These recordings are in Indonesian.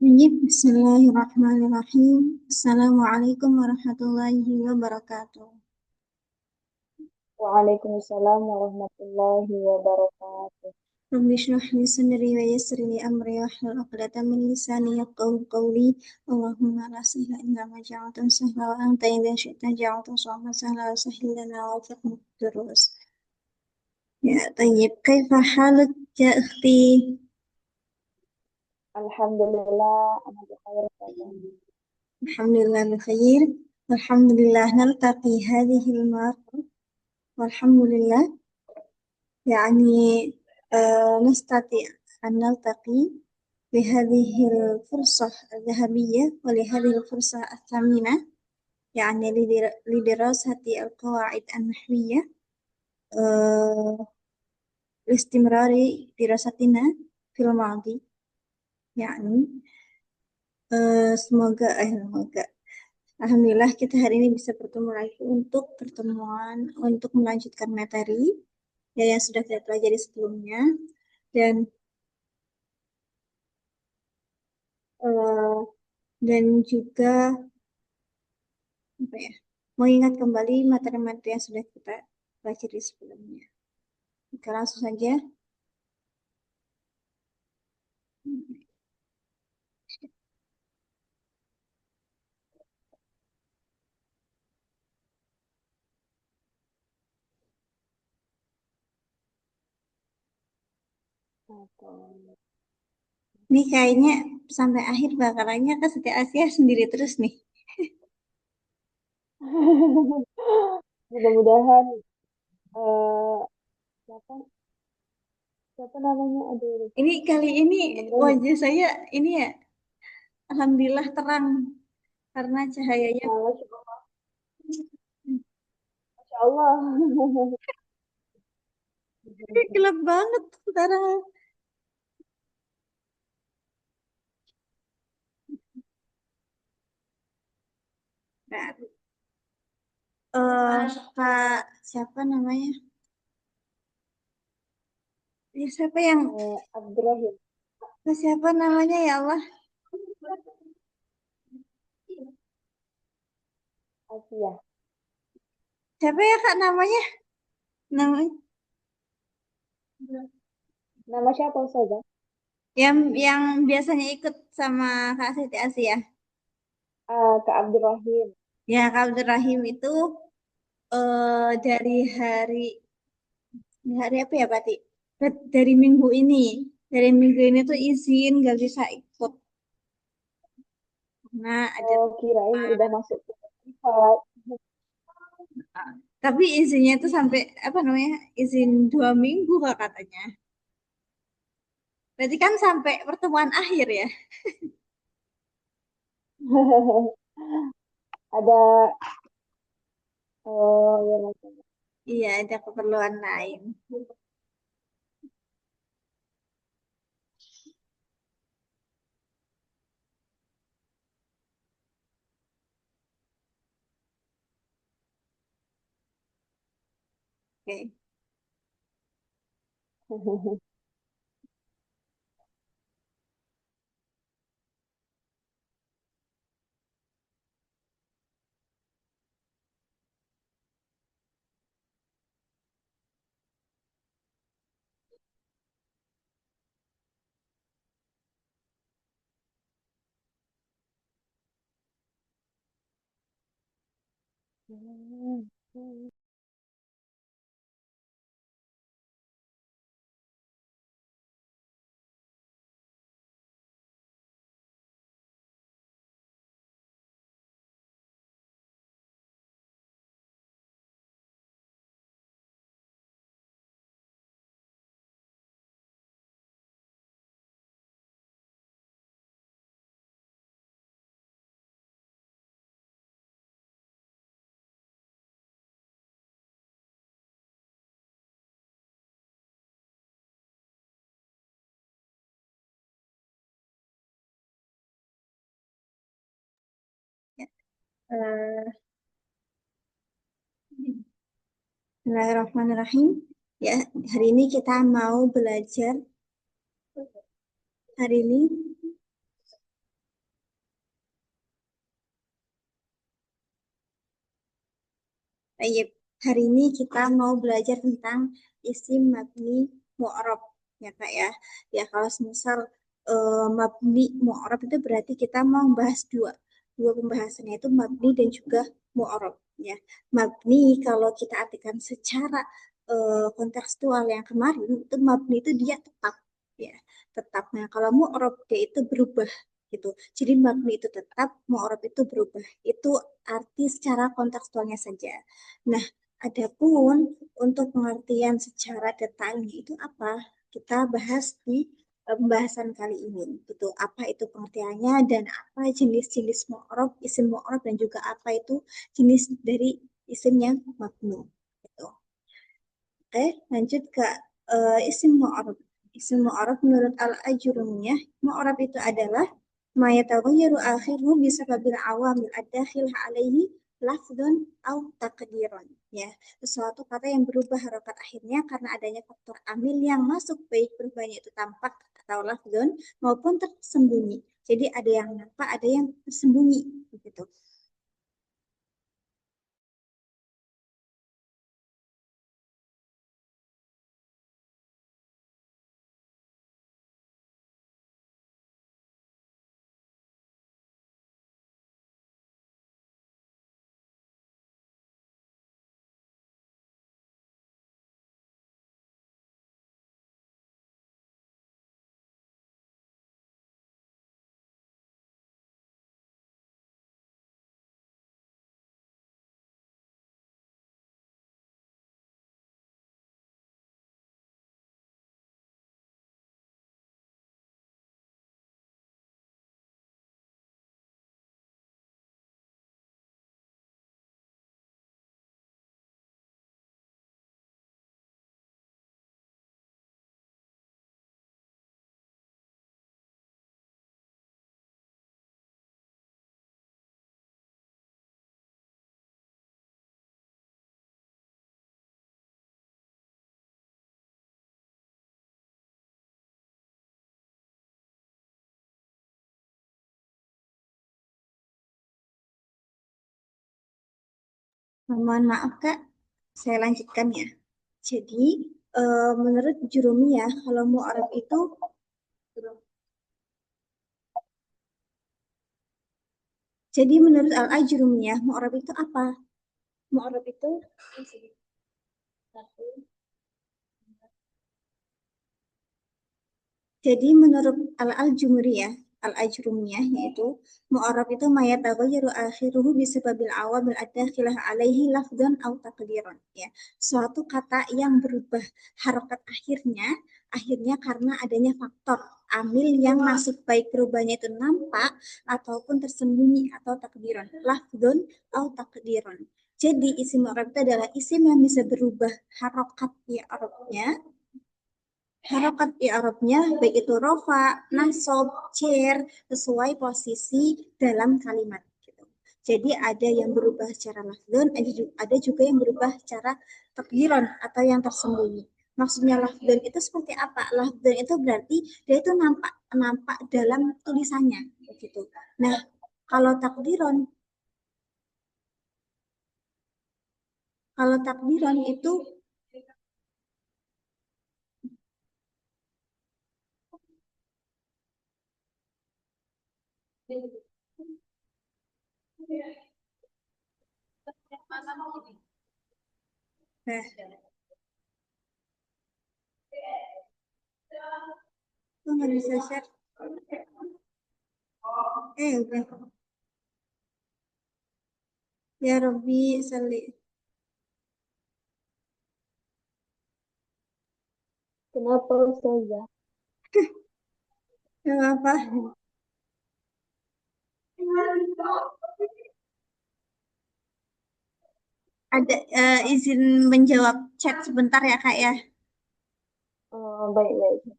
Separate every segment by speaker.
Speaker 1: Bismillahirrahmanirrahim. Assalamualaikum warahmatullahi wabarakatuh.
Speaker 2: Waalaikumsalam warahmatullahi wabarakatuh.
Speaker 1: Rabbi shrah li sadri wa yassir li amri wahlul 'uqdatam min lisani yafqahu qawli. Allahumma la sahla illa ma ja'altahu sahla wa anta idza syi'ta ja'altahu sahla wa sahil lana wa fiqh terus. Ya, tayyib. Kaifa haluk ya ukhti?
Speaker 2: Alhamdulillah, ana bikhair saja.
Speaker 1: Alhamdulillah bi khair. Alhamdulillah naltaqi hadhihi al-marrah. Walhamdulillah. يعني نستطيع أن نلتقي بهذه الفرصة الذهبية ولهذه الفرصة الثمينة، يعني لدراسة القواعد النحوية، آه، لاستمرار دراستنا في الماضي. يعني semoga Alhamdulillah kita hari ini bisa bertemu lagi untuk untuk melanjutkan materi yang sudah kita pelajari sebelumnya, dan eh, juga apa ya, mengingat kembali materi-materi yang sudah kita pelajari sebelumnya. Oke, langsung saja. Ini kayaknya sampai akhir bakalannya ke Siti Asia sendiri terus nih.
Speaker 2: Mudah-mudahan eh siapa siapa namanya? Aduh, lupa.
Speaker 1: Ini kali ini
Speaker 2: Mudah-mudahan
Speaker 1: wajah saya ini ya, alhamdulillah terang karena cahayanya
Speaker 2: Masya Allah.
Speaker 1: gelap banget sekarang. Nah, Pak siapa namanya? Ya, siapa yang
Speaker 2: Abdurrahim
Speaker 1: siapa namanya ya Allah?
Speaker 2: Asia.
Speaker 1: Siapa ya Kak namanya? Namanya
Speaker 2: Nama siapa saja?
Speaker 1: yang biasanya ikut sama Kak Siti Asia.
Speaker 2: Kak Abdurrahim.
Speaker 1: Ya, Kak Abdul Rahim itu dari hari apa ya berarti? Dari minggu ini. Dari minggu ini tuh izin gak bisa ikut. Nah, ada
Speaker 2: Oh, kirain udah masuk ke privat.
Speaker 1: tapi izinnya itu sampai apa namanya? Izin 2 minggu Kak katanya. Berarti kan sampai pertemuan akhir ya?
Speaker 2: Ada oh ya macam.
Speaker 1: Iya, ada keperluan lain. Oke. Ya, Bismillahirrahmanirrahim. Ya, hari ini kita mau belajar hari ini Baik, hari ini kita mau belajar tentang isim mabni mu'rab ya Kak ya. Ya kalau semisal mabni mu'rab itu berarti kita mau bahas dua pembahasannya itu mabni dan juga mu'rab ya. Mabni kalau kita artikan secara kontekstual yang kemarin itu mabni itu dia tetap ya, tetap. Nah, kalau mu'rab dia itu berubah gitu. Jadi mabni itu tetap, mu'rab itu berubah. Itu arti secara kontekstualnya saja. Nah, adapun untuk pengertian secara detailnya itu apa? Kita bahas di pembahasan kali ini. Gitu. Apa itu pengertiannya dan apa jenis-jenis mu'rab, isim mu'rab dan juga apa itu jenis dari isim yang mabni. Gitu. Oke, lanjut ke isim mu'arab. Isim mu'arab menurut Al-Ajurumiyah, mu'arab itu adalah ma yataghayyaru akhiruhu bisababil awamil ad-dakhil alaihi lafdun au taqdiron. Ya, sesuatu kata yang berubah harokat akhirnya karena adanya faktor amil yang masuk, baik berubahnya itu tampak atau lafdun maupun tersembunyi. Jadi ada yang nampak, ada yang tersembunyi begitu. Mohon maaf Kak, saya lanjutkan ya. Jadi, menurut Jurumiyah, kalau mu'arab itu, jadi menurut Al-Ajrumiyah, mu'arab itu apa? Mu'arab itu, jadi menurut Al-Ajrumiyah yaitu mu'arab itu mayat taghayyaru akhiruhu bisababil awamil ad-dakhilah alaihi lafdhan au taqdiran ya. Suatu kata yang berubah harokat akhirnya karena adanya faktor amil yang masuk, baik perubahannya itu nampak ataupun tersembunyi atau takdiran. Lafdhun au takdiran. Jadi isim mu'arab itu adalah isim yang bisa berubah harokat i'rabnya, harokat i'rabnya baik itu rofa, nasob, cer sesuai posisi dalam kalimat gitu. Jadi ada yang berubah secara lafdzon, ada juga yang berubah secara takdiran atau yang tersembunyi. Maksudnya lafdzon itu seperti apa? Lafdzon itu berarti dia itu nampak nampak dalam tulisannya begitu. Nah, kalau takdiran itu nah, itu nggak bisa share. Udah. Ya Robbi salli.
Speaker 2: Kenapa Ustazah?
Speaker 1: Nggak apa. Ada izin menjawab chat sebentar ya Kak ya.
Speaker 2: Baik-baik.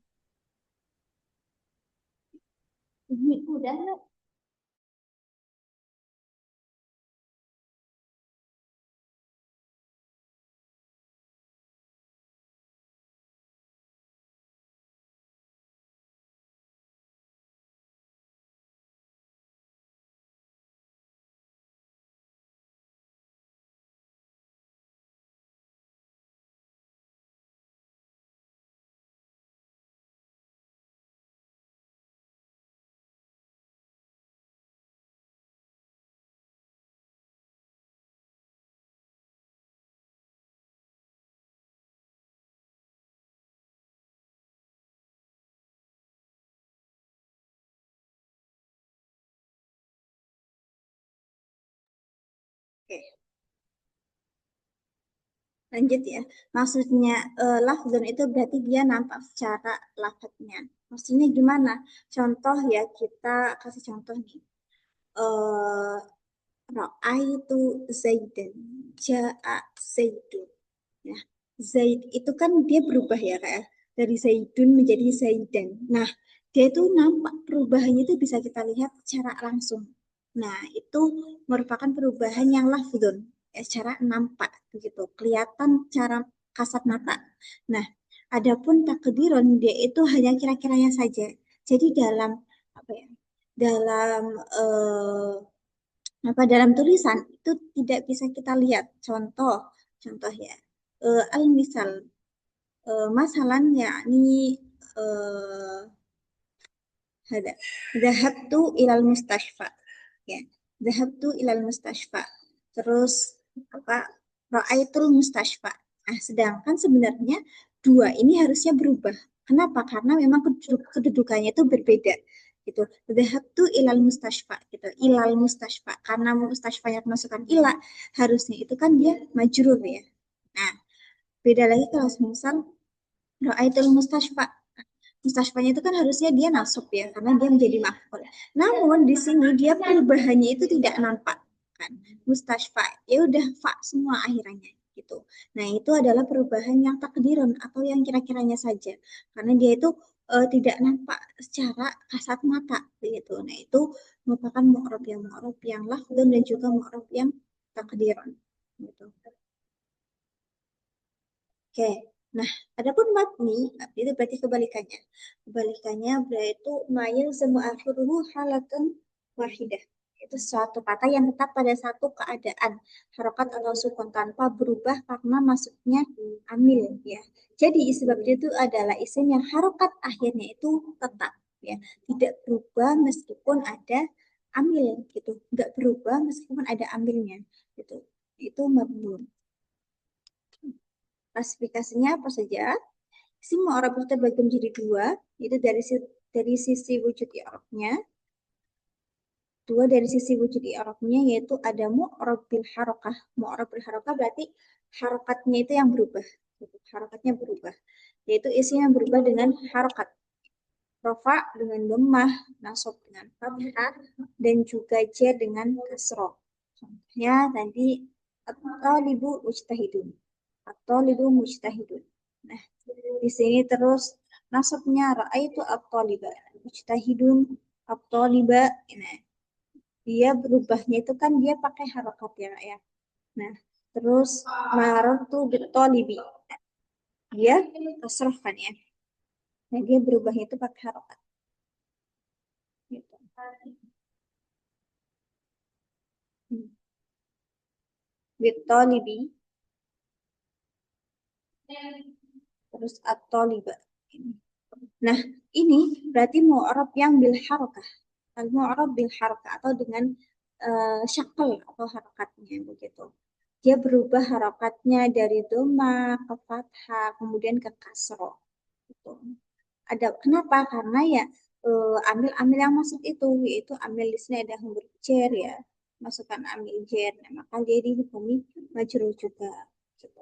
Speaker 1: Ini udah Oke, lanjut ya. Maksudnya lafzun itu berarti dia nampak secara lafadznya. Maksudnya gimana? Contoh ya, kita kasih contoh nih. Eh Ra'aitu Zaidan, ja'a Zaidun. Ya, Zaid itu kan dia berubah ya kayak dari Zaidun menjadi Zaidan. Nah, dia itu nampak perubahannya itu bisa kita lihat secara langsung. Nah, itu merupakan perubahan yang lafdun, ya, secara nampak begitu, kelihatan cara kasat mata. Nah, adapun takdiron dia itu hanya kira-kiranya saja. Jadi dalam apa ya? Dalam dalam tulisan itu tidak bisa kita lihat. Contoh ya. Al-misal masalan yakni eh hada dhahabtu ilal mustashfa ya. Dhahabtu ilal mustashfa. Terus apa? Ra'aitul mustashfa. Nah, sedangkan sebenarnya dua ini harusnya berubah. Kenapa? Karena memang kedudukannya itu berbeda gitu. Dhahabtu ilal mustashfa gitu. Ilal mustashfa. Karena mustashfanya masukkan ila, harusnya itu kan dia majrur ya. Nah, beda lagi kalau misal Ra'aitul mustashfa. Mustashfanya itu kan harusnya dia nasab ya, karena dia menjadi maf'ul. Namun di sini dia perubahannya itu tidak nampak kan. Mustashfa, ya udah fa semua akhirannya gitu. Nah, itu adalah perubahan yang takdirun atau yang kira-kiranya saja. Karena dia itu tidak nampak secara kasat mata begitu. Nah, itu merupakan mu'rab yang lafdun dan juga mu'rab yang takdirun gitu. Oke, nah adapun matni itu berarti kebalikannya. Kebalikannya berarti mayil semu akhiruhu halatan wahidah. Itu suatu kata yang tetap pada satu keadaan, harokat atau sukun tanpa berubah karena masuknya amil ya. Jadi sebab itu adalah isim yang harokat akhirnya itu tetap ya, tidak berubah meskipun ada amil gitu, nggak berubah meskipun ada amilnya gitu. Itu mabni. Klasifikasinya apa saja? Isim mu'rab itu terbagi menjadi dua, yaitu dari sisi wujud i'rabnya. Dua dari sisi wujud i'rabnya yaitu ada mu'rab bil harokah. Mu'rab bil harokah berarti harokatnya itu yang berubah. Harokatnya berubah. Yaitu isim yang berubah dengan harokat. Rofa dengan lemah, nasab dengan fathah, dan juga jar dengan kasroh. Contohnya tadi at-talibu mujtahidun. At-talibu mujtahidun. Nah, di sini terus nasabnya ra'aitu at-taliba. Mujtahidun at-taliba. Nah, dia berubahnya itu kan dia pakai harokat ya, Kak, ya. Nah, terus marartu bit-talibi. Dia kasrah kan ya. Nah, dia berubahnya itu pakai harokat. Gitu. Hmm. Bit-talibi. Terus at-taliba. Nah, ini berarti mu'rab yang bil harokah. Al-mu'rab bil harokah atau dengan syakal atau harakatnya begitu. Dia berubah harakatnya dari doma ke fathah, kemudian ke kasro. Gitu. Ada kenapa? Karena ya amil-amil yang masuk itu, yaitu amil di sini ada huruf jar ya, masukkan amil jar, nah, maka dia dihukumi majrur juga. Gitu.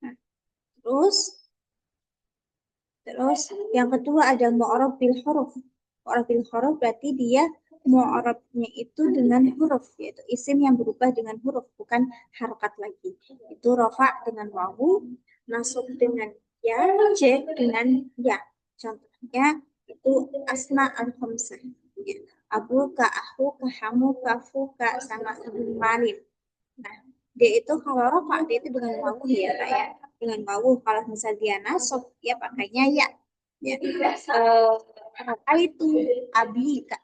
Speaker 1: Nah, terus Terus yang kedua ada mu'arab bil huruf. Mu'arab bil huruf berarti dia mu'arabnya itu dengan huruf, yaitu isim yang berubah dengan huruf, bukan harokat lagi. Itu rofa dengan wawu, nasub dengan ya, j dengan ya. Contohnya itu asma al-khamsah. Ya. Abu ka, ahu ka, hamu ka, fu ka, sama malin. Nah, dia itu kalau rofa dia itu dengan wawu ya kayak dengan wawu. Kalau misal dia nasab dia pakainya ya. Ya. Itu abika.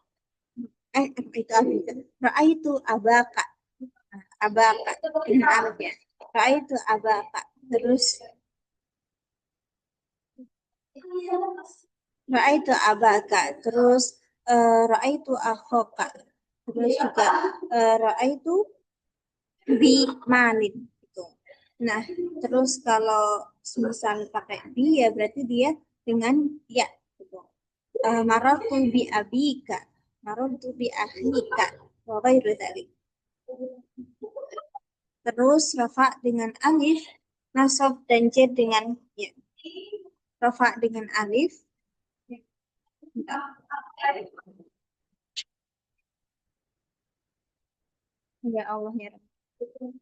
Speaker 1: Itu abika. Itu abaka. Abaka dengan alif ya. Itu abaka. Terus itu abaka. Terus itu akhoka. Terus juga itu bi malin gitu. Nah, terus kalau misal pakai bi ya berarti dia dengan ya gitu. Marartu bi abika, marartu bi akhika, wa ghairu dzalik. Terus rafa dengan alif, nasab dan jar dengan ya. Rafa dengan alif. Bentar. Ya Allah ya Rabbi.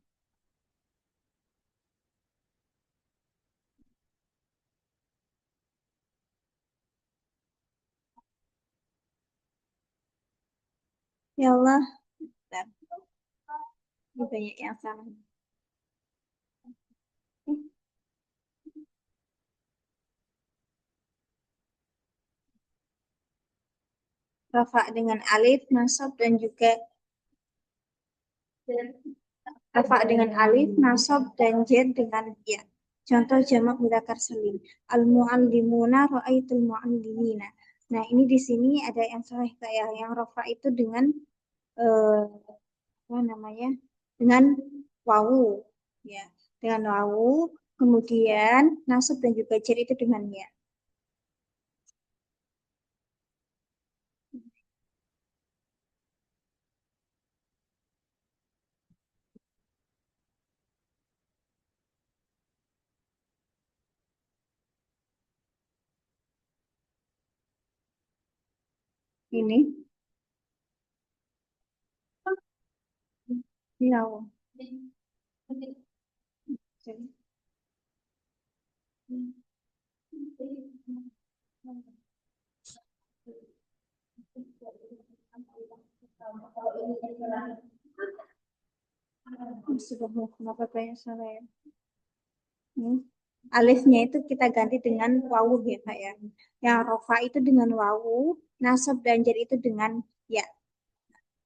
Speaker 1: Ya Allah. Bentar. Ini banyak yang salah. Rafa dengan alif, nasab dan juga rafa dengan alif, nasab dan jar dengan ya. Contoh jamak mudzakkar salim. Al-muallimuna ra'aitul muallimina. Nah, ini di sini ada yang salah kayak yang rafa itu dengan apa namanya? Dengan wawu ya. Dengan wawu, kemudian nasab dan juga jar itu dengan ya. Ini ya. Sudah kenapa banyak salah ya? Hmm. Alifnya itu kita ganti dengan wawu ya Kak ya. Yang rofa itu dengan wawu, nasab dan jar itu dengan ya.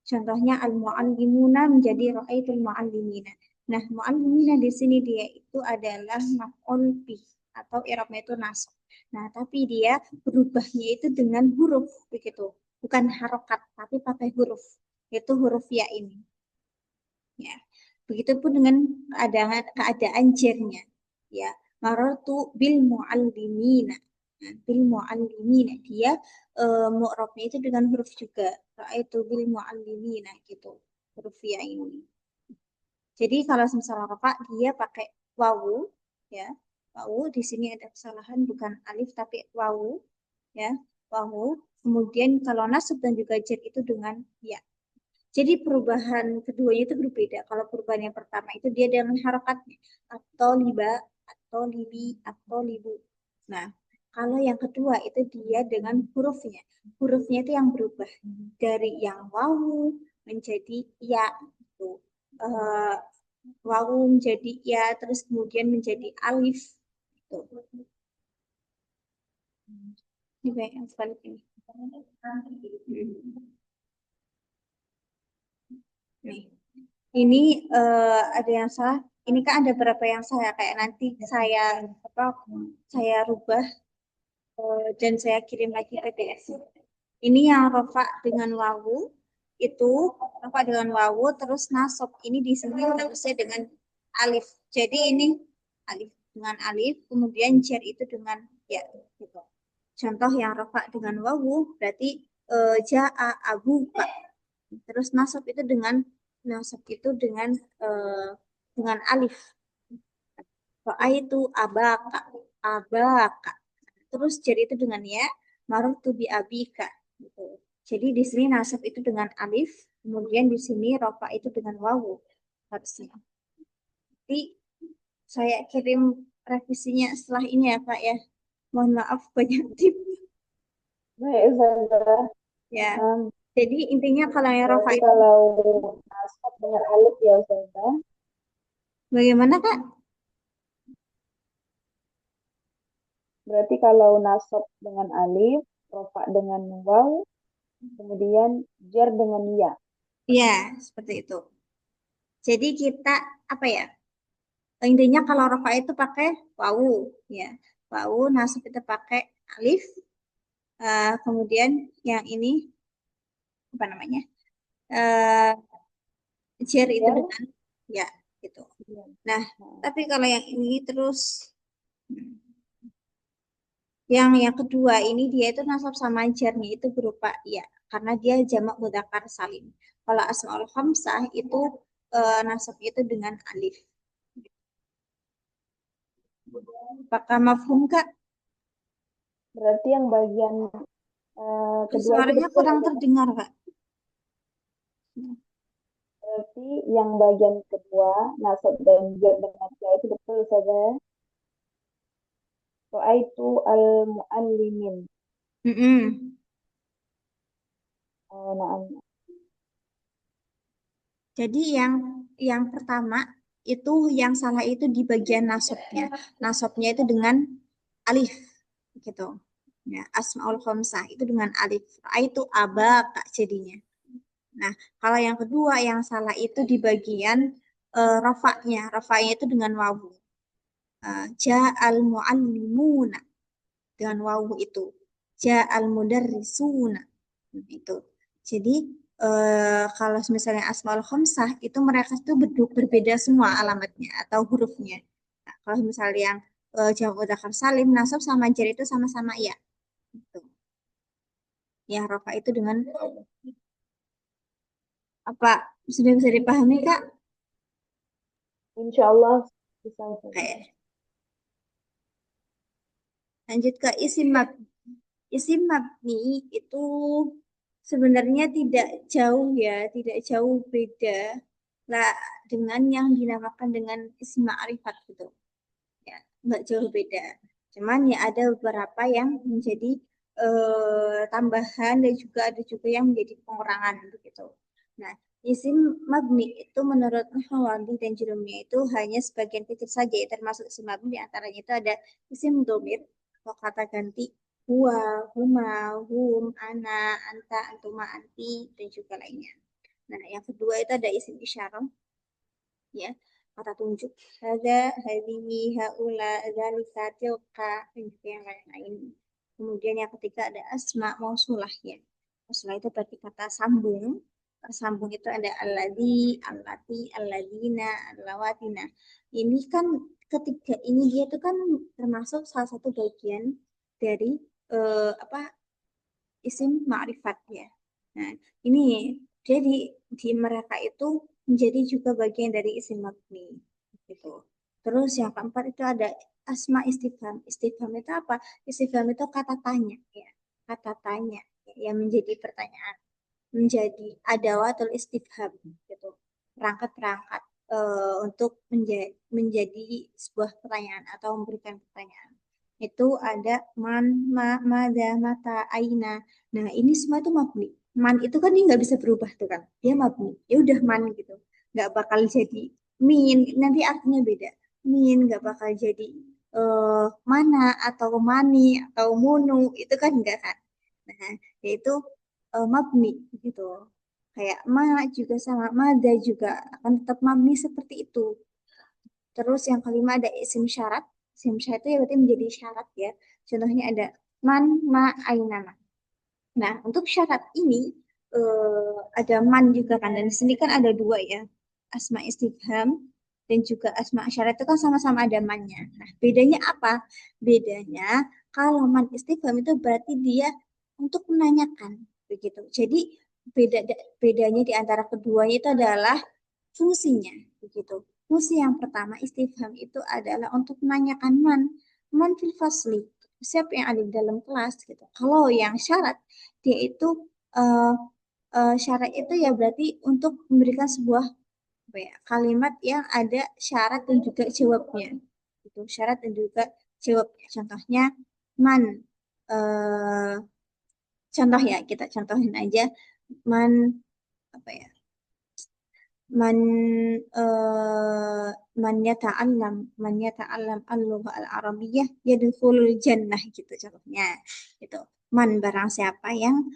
Speaker 1: Contohnya al-muallimuna menjadi ra'aitul muallimina. Nah, muallimina di sini dia itu adalah maf'ul bih atau i'rabnya itu nasab. Nah, tapi dia berubahnya itu dengan huruf begitu. Bukan harokat, tapi pakai huruf. Itu huruf ya ini. Ya. Begitupun dengan keadaan jernya. Ya, marartu bil muallimina. Nah, bil muallimina dia mu'rabnya itu dengan huruf juga. Raaitu bil muallimina gitu. Huruf ya ini. Jadi kalau misalnya Bapak dia pakai wawu ya. Wawu di sini ada kesalahan bukan alif tapi wawu ya. Wawu. Kemudian kalau nasab dan juga jar itu dengan ya. Jadi perubahan keduanya itu berbeda. Kalau perubahan yang pertama itu dia dengan harokatnya atau liba atau libi atau libu. Nah, kalau yang kedua itu dia dengan hurufnya. Hurufnya itu yang berubah dari yang wawu menjadi ya itu. Eh, wawu menjadi ya terus kemudian menjadi alif. Itu. Ini banyak yang sebalik ini. Nih. Ini ada yang salah. Ini kan ada beberapa yang salah kayak nanti saya apa saya rubah dan saya kirim lagi PDF. Ini yang rofa dengan wawu itu rofa dengan wawu terus nasab ini di sini harusnya dengan alif. Jadi ini alif dengan alif kemudian jar itu dengan ya gitu. Contoh yang rofa dengan wawu berarti ja'a abu pak. Terus nasab itu eh, dengan alif. Doa itu abaka, abaka. Terus jadi itu dengan ya, marutu bi abika. Gitu. Jadi di sini nasab itu dengan alif, kemudian di sini rofa itu dengan wawu harusnya. Jadi saya kirim revisinya setelah ini ya Kak ya. Mohon maaf banyak tip
Speaker 2: Baik, Ustazah.
Speaker 1: ya.
Speaker 2: Um,
Speaker 1: Jadi intinya kalau yang rofa
Speaker 2: berarti
Speaker 1: itu
Speaker 2: kalau nasab dengan alif ya Ustazah.
Speaker 1: bagaimana Kak?
Speaker 2: Berarti kalau nasab dengan alif, rofa dengan waw, kemudian jar dengan ya.
Speaker 1: Ya, seperti itu. Jadi kita apa ya? Intinya kalau rofa itu pakai wawu ya. Wawu nasab itu pakai alif. Kemudian yang ini apa namanya? Eh jar itu
Speaker 2: Jar,
Speaker 1: dengan ya gitu.
Speaker 2: ya.
Speaker 1: Nah,
Speaker 2: Nah,
Speaker 1: tapi kalau yang ini terus yang kedua ini dia itu nasab sama jarnya itu berupa ya karena dia jamak mudzakkar salim. Kalau asmaul khamsah itu nasab itu dengan alif. Apakah mafhum Kak?
Speaker 2: Berarti yang bagian kedua itu
Speaker 1: Suaranya
Speaker 2: betul
Speaker 1: kurang
Speaker 2: ya, Kak?
Speaker 1: terdengar Kak.
Speaker 2: Berarti yang bagian kedua, nasab dan jar dengan ja itu betul saja. Ra'aitu al-muallimin.
Speaker 1: Mm-mm.
Speaker 2: Nah,
Speaker 1: Jadi yang pertama itu yang salah itu di bagian nasabnya. Nasabnya itu dengan alif gitu. Ya, asmaul khamsah itu dengan alif. Itu abaka jadinya. Nah, kalau yang kedua yang salah itu di bagian rafa'nya. Rafa'nya itu dengan wawu. Ja'al muallimuna dengan wawu itu. Ja'al mudarrisuna itu. Jadi kalau misalnya asmaul khamsah itu mereka itu berbeda semua alamatnya atau hurufnya. Nah, kalau misalnya yang jamak mudzakkar salim nasab sama jar itu sama-sama ya. Gitu. Ya rafa itu dengan apa sudah bisa dipahami Kak?
Speaker 2: insya Allah bisa.
Speaker 1: Kayak lanjut ke isim mabni. Isim mabni itu sebenarnya tidak jauh ya, tidak jauh beda lah dengan yang dinamakan dengan isim ma'rifat gitu. Ya, nggak jauh beda. Cuman ya ada beberapa yang menjadi tambahan dan juga ada juga yang menjadi pengurangan begitu. Nah, isim mabni itu menurut Nawawi dan Jurumiyah itu hanya sebagian kecil saja ya, termasuk isim mabni di antaranya itu ada isim domir atau kata ganti huwa, huma, hum, ana, anta, antuma, anti dan juga lainnya. Nah, yang kedua itu ada isim isyarah ya kata tunjuk ada hadhihi haula dzalika tilka dan juga yang lain-lain. Kemudian yang ketiga ada asma mausulah ya. Mausulah itu berarti kata sambung. Kata sambung itu ada alladzi, allati, alladina, allawatina. Ini kan ketiga ini dia itu kan termasuk salah satu bagian dari apa isim ma'rifat ya. Nah, ini jadi di mereka itu menjadi juga bagian dari isim mabni gitu. Terus yang keempat itu ada asma istifham. Istifham itu apa? Istifham itu kata tanya ya. Kata tanya ya, yang menjadi pertanyaan, menjadi adawatul istifham gitu. Perangkat-perangkat untuk menjadi sebuah pertanyaan atau memberikan pertanyaan itu ada man, ma, mada, mata, aina. Nah, ini semua itu mabni. Man itu kan dia nggak bisa berubah tuh kan. Dia mabni. Ya udah man gitu. Nggak bakal jadi min. Nanti artinya beda. Min nggak bakal jadi mana atau mani atau munu. Itu kan enggak kan. Nah, yaitu mabni gitu. Kayak ma juga sama mada juga akan tetap mabni seperti itu. Terus yang kelima ada isim syarat. Isim syarat itu ya berarti menjadi syarat ya. Contohnya ada man, ma, aina. Nah, untuk syarat ini ada man juga kan. Dan di sini kan ada dua ya. Asma istifham dan juga asma syarat itu kan sama-sama ada mannya. Nah, bedanya apa? Bedanya kalau man istifham itu berarti dia untuk menanyakan begitu. Jadi bedanya di antara keduanya itu adalah fungsinya begitu. Fungsi yang pertama istifham itu adalah untuk menanyakan man fil fasli, siapa yang ada di dalam kelas gitu. Kalau yang syarat dia itu eh, syarat itu ya berarti untuk memberikan sebuah apa ya, kalimat yang ada syarat dan juga jawabnya. Itu syarat dan juga jawabnya. Contohnya man eh, contoh ya kita contohin aja man apa ya man man yata'allam al-lugha al-arabiyyah yadkhulul jannah gitu contohnya gitu man barang siapa yang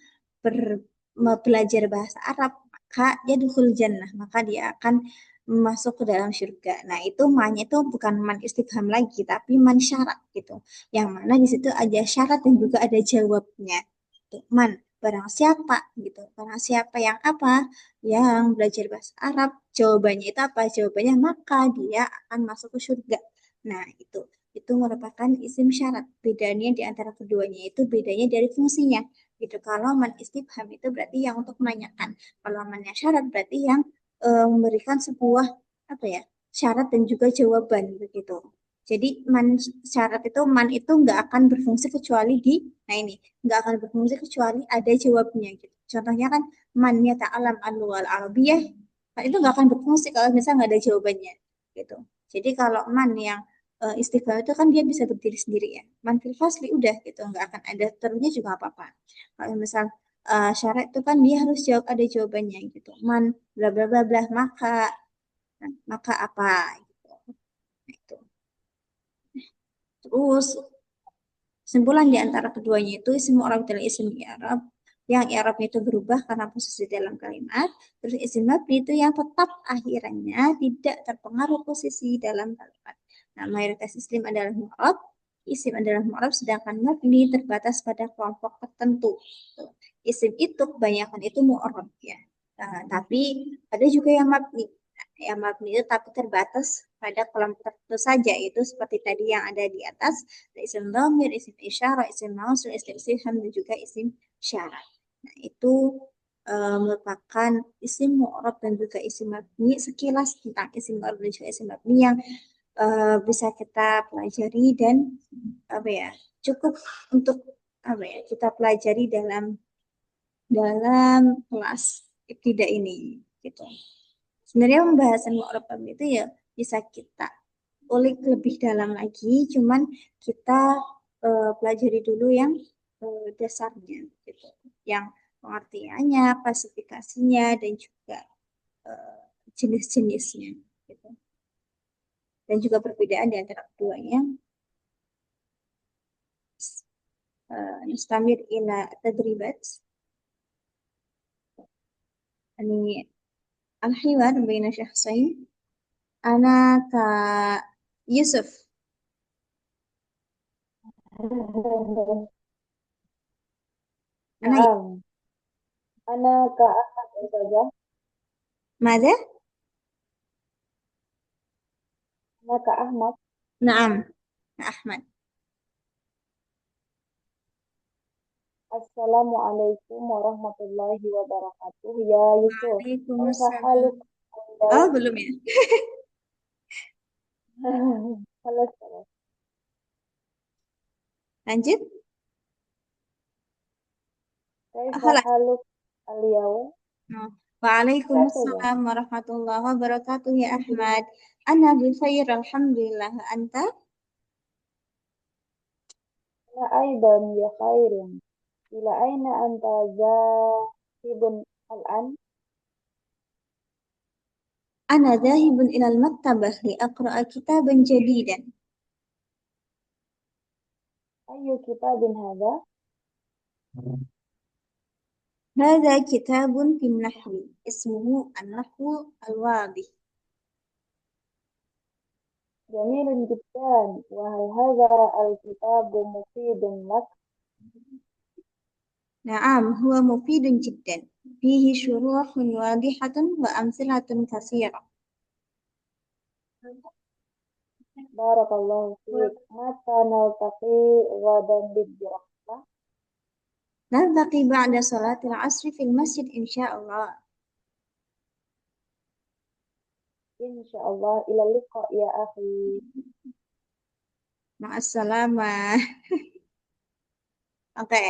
Speaker 1: belajar bahasa Arab maka yadkhul jannah maka dia akan masuk ke dalam surga. Nah, itu man itu bukan man istifham lagi tapi man syarat gitu. Yang mana di situ ada syarat dan juga ada jawabnya. Tuh, man barang siapa gitu. Barang siapa yang apa? Yang belajar bahasa Arab, jawabannya itu apa? Jawabannya maka dia akan masuk ke surga. Nah, itu merupakan isim syarat. Bedanya di antara keduanya itu bedanya dari fungsinya. Gitu. Kalau man istifham itu berarti yang untuk menanyakan. Kalau man syarat berarti yang memberikan sebuah apa ya syarat dan juga jawaban begitu. Jadi syarat itu itu nggak akan berfungsi kecuali nah ini nggak akan berfungsi kecuali ada jawabnya gitu. Contohnya kan man yata'alam al-lughal arabiyah itu nggak akan berfungsi kalau misalnya nggak ada jawabannya gitu. Jadi kalau man yang istifham itu kan dia bisa berdiri sendiri ya. Man fil fasli udah gitu nggak akan ada terusnya juga nggak apa-apa. Kalau misal syarat itu kan dia harus jawab ada jawabannya gitu. Man bla bla bla bla maka apa gitu. Nah, itu. Terus kesimpulan di antara keduanya itu isim mu'rab dan isim i'rab yang i'rabnya itu berubah karena posisi dalam kalimat, terus isim mabni itu yang tetap akhirannya tidak terpengaruh posisi dalam kalimat. Nah, mayoritas isim adalah mu'rab, isim adalah mu'rab sedangkan mabni terbatas pada kelompok tertentu. Tuh. Isim itu kebanyakan itu mu'rab ya. Nah, tapi ada juga yang mabni. Nah, yang mabni itu tapi terbatas pada kelompok tertentu saja, itu seperti tadi yang ada di atas, isim dhamir, isim isyarah, isim mausul, isim istifham, dan juga isim syarat. Nah, itu merupakan isim mu'rab dan juga isim mabni, sekilas tentang isim mu'rab dan juga isim mabni yang bisa kita pelajari dan apa ya cukup untuk apa ya kita pelajari dalam dalam kelas ibtida ini gitu. Sebenarnya pembahasan mu'rab itu ya bisa kita ulik lebih dalam lagi, cuman kita pelajari dulu yang dasarnya gitu, yang pengertiannya, klasifikasinya, dan juga eh, jenis-jenisnya gitu. Dan juga perbedaan di antara keduanya. Mustamir ila tadribat. Ini al-hiwar baina syakhsain. Ana ka Yusuf. Ana
Speaker 2: Naam, ana ka Ahmad saja,
Speaker 1: Mada?
Speaker 2: ana ka Ahmad.
Speaker 1: Naam, Ahmad.
Speaker 2: Assalamualaikum warahmatullahi wabarakatuh. Ya Yusuf, kaifa
Speaker 1: Waalaikumsalam.
Speaker 2: haluk
Speaker 1: Oh,
Speaker 2: al-yawm?
Speaker 1: belum ya?
Speaker 2: Halas, halas.
Speaker 1: Lanjut.
Speaker 2: Kaifa
Speaker 1: Halas.
Speaker 2: haluk al-yawm?
Speaker 1: Nah,
Speaker 2: Enggak saja.
Speaker 1: Waalaikumsalam warahmatullahi wabarakatuh ya Ahmad. Ana bi khair alhamdulillah. Anta?
Speaker 2: Ana aidan ya khairin. Ila aina anta zahibun al-an?
Speaker 1: Ana dhahibun ilal maktabah li aqra'a kitaban jadidan.
Speaker 2: Ayu kitabin hadha?
Speaker 1: Hadha kitabun fin nahwi. Ismuhu an-nahwu al-wadih.
Speaker 2: جميل جدا. وهل هذا الكتاب مفيد لك؟
Speaker 1: نعم هو مفيد جدا. فيه شروح واضحة وأمثلة كثيرة.
Speaker 2: بارك الله فيك. متى نلتقي غدا بالدراسة؟
Speaker 1: نلتقي بعد صلاة العصر في المسجد إن شاء الله.
Speaker 2: إن شاء الله. إلى اللقاء يا أخي.
Speaker 1: مع السلامة. Oke,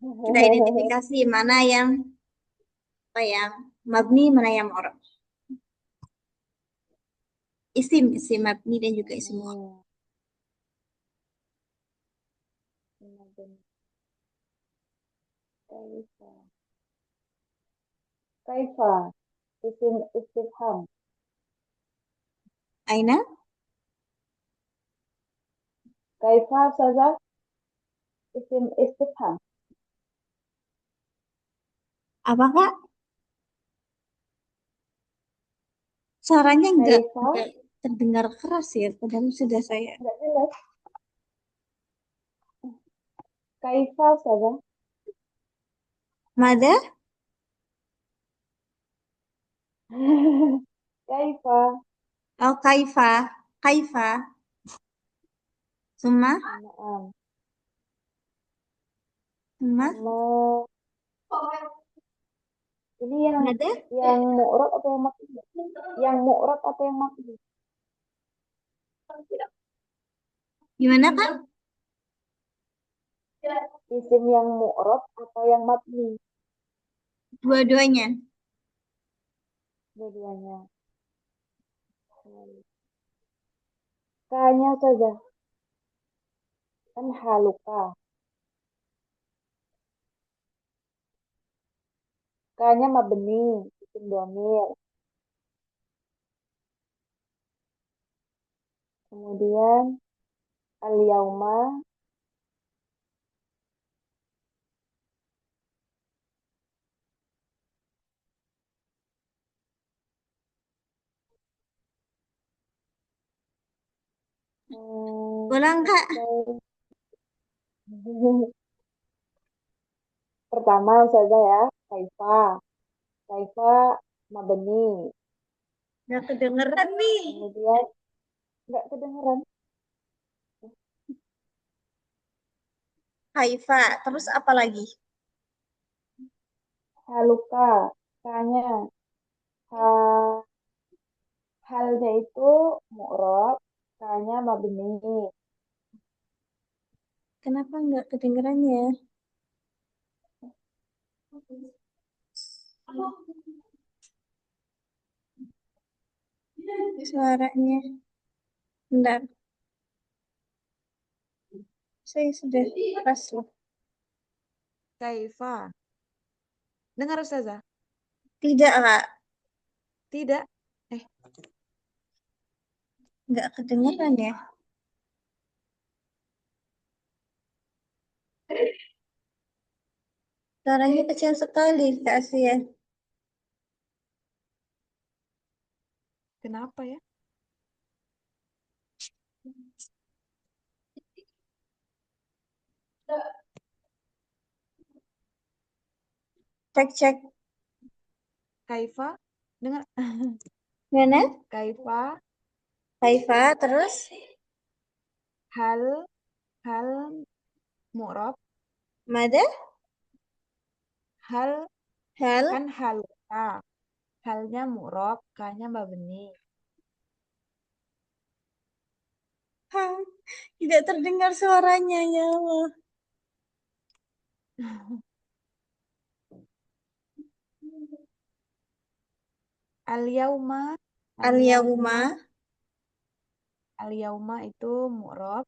Speaker 1: kita identifikasi mana yang apa yang mabni, mana yang mu'rab. Isim mabni dan juga isim mu'rab.
Speaker 2: Hmm, benar-benar. Kaifa. Kaifa. Isim istifham.
Speaker 1: Aina?
Speaker 2: Kaifa saja isim istifham.
Speaker 1: Apakah suaranya
Speaker 2: Kaifa.
Speaker 1: enggak terdengar keras ya? Padahal sudah saya.
Speaker 2: Enggak jelas. Kaifa saja.
Speaker 1: Mada?
Speaker 2: Kaifa.
Speaker 1: Oh, kaifa. Kaifa. Summa?
Speaker 2: Naam.
Speaker 1: Summa?
Speaker 2: Summa Ini yang
Speaker 1: Mada?
Speaker 2: mu'rab atau yang mabni? Yang mu'rab atau yang mabni?
Speaker 1: Gimana, Kak?
Speaker 2: Isim yang mu'rab atau yang mabni?
Speaker 1: Dua-duanya.
Speaker 2: Dua-duanya. Kayaknya saja kan haluka. Kayaknya mabni, isim domir. Kemudian al-yauma
Speaker 1: Ulang, Kak.
Speaker 2: kayak- pertama saja ya, kaifa. Kaifa mabni.
Speaker 1: Nggak kedengeran nih.
Speaker 2: Kemudian nggak kedengeran.
Speaker 1: Haifa. Terus apa lagi?
Speaker 2: Haluka, kayaknya ha, halnya itu mu'rab, kayaknya mabni.
Speaker 1: Kenapa nggak kedengeran ya? Suaranya. Bentar. Saya sudah keras loh.
Speaker 3: Kaifa. Dengar Ustazah?
Speaker 1: Tidak, Kak.
Speaker 3: Tidak. Eh,
Speaker 1: Nggak kedengeran ya. Suaranya kecil sekali, Kak Asia.
Speaker 3: kenapa ya?
Speaker 1: Cek, cek.
Speaker 3: Kaifa. Dengar.
Speaker 1: Gimana?
Speaker 3: Kaifa.
Speaker 1: Haifa, terus?
Speaker 3: Hal. Hal mu'rab.
Speaker 1: Mada?
Speaker 3: Hal.
Speaker 1: Hal?
Speaker 3: Kan haluka. Halnya mu'rab. Kanya mabni.
Speaker 1: Hah, tidak terdengar suaranya, ya Allah.
Speaker 3: Al-yauma.
Speaker 1: Al-yauma.
Speaker 3: Al-yauma itu mu'rab.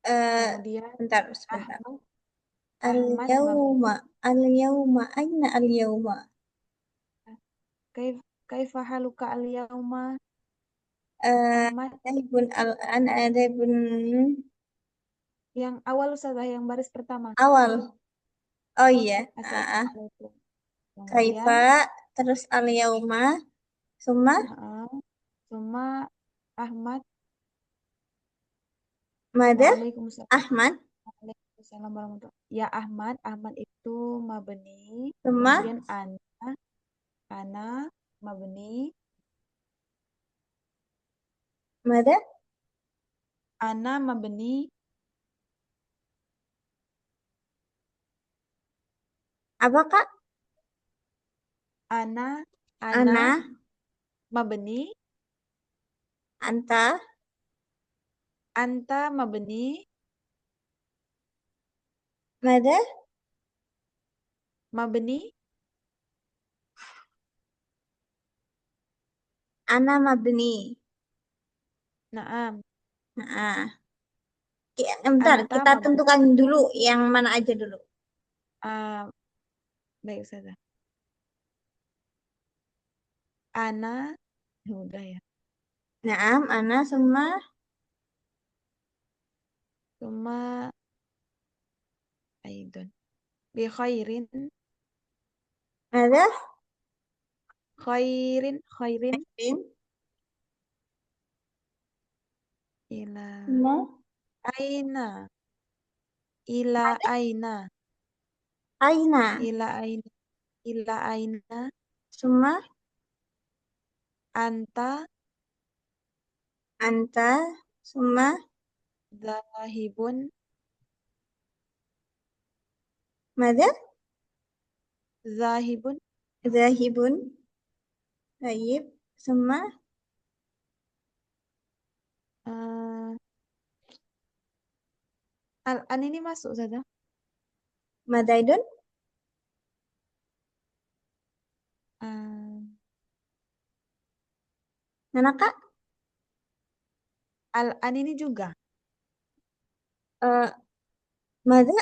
Speaker 1: Eh,
Speaker 3: Kemudian
Speaker 1: bentar, sebentar.
Speaker 3: Ahmad. Ahmad mabni.
Speaker 1: Al-yauma. Al-yauma. Aina al-yauma?
Speaker 3: Kaif, kaifa haluka al-yauma.
Speaker 1: Eh,
Speaker 3: Ahmad.
Speaker 1: adabun al-an, adabun
Speaker 3: Yang awal Ustazah. Yang baris pertama.
Speaker 1: awal. Oh iya.
Speaker 3: Assalamualaikum.
Speaker 1: Kaifa,
Speaker 3: Kemudian.
Speaker 1: terus al-yauma. Summa,
Speaker 3: Cuma Ahmad.
Speaker 1: mada?
Speaker 3: Waalaikumsalam.
Speaker 1: Ahmad.
Speaker 3: Waalaikumsalam warahmatullahi. Ya Ahmad. Ahmad itu mabni.
Speaker 1: Summa,
Speaker 3: Kemudian ana mabni.
Speaker 1: mada?
Speaker 3: Ana mabni.
Speaker 1: Apa, Kak?
Speaker 3: Ana
Speaker 1: Ana,
Speaker 3: mabni.
Speaker 1: anta,
Speaker 3: Anta mabni.
Speaker 1: mada?
Speaker 3: Mabni.
Speaker 1: Ana mabni.
Speaker 3: Naam.
Speaker 1: Nah, bentar,
Speaker 3: Anta
Speaker 1: kita
Speaker 3: mabni.
Speaker 1: tentukan dulu yang mana aja dulu.
Speaker 3: Ah, baik Ustazah. Ana. Ya udah ya.
Speaker 1: Naam, ana sama
Speaker 3: Cuma Aidon. Bi khairin.
Speaker 1: ada
Speaker 3: Khairin.
Speaker 1: Bin,
Speaker 3: Ila
Speaker 1: sama
Speaker 3: aina. Ila aina.
Speaker 1: aina,
Speaker 3: Ila aina. Ila aina.
Speaker 1: sama
Speaker 3: Anta
Speaker 1: anta, sama
Speaker 3: zahibun.
Speaker 1: mada?
Speaker 3: Zahibun.
Speaker 1: Zahibun. Tayyib. Summa.
Speaker 3: eh, Al-an ini masuk saja.
Speaker 1: Madaidun.
Speaker 3: Eh,
Speaker 1: Manakah?
Speaker 3: Al-an ini juga.
Speaker 1: Eh, Mada?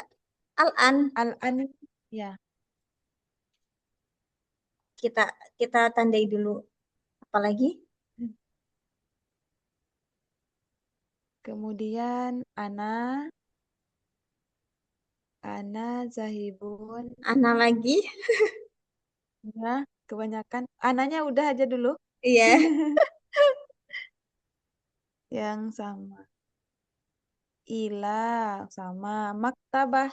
Speaker 1: Al-an.
Speaker 3: Al-an ini, ya.
Speaker 1: Kita kita tandai dulu. Apalagi?
Speaker 3: Kemudian ana zahibun.
Speaker 1: Ana lagi.
Speaker 3: Ya, kebanyakan. Ananya udah aja dulu.
Speaker 1: Iya.
Speaker 3: Yang sama. Ila sama maktabah.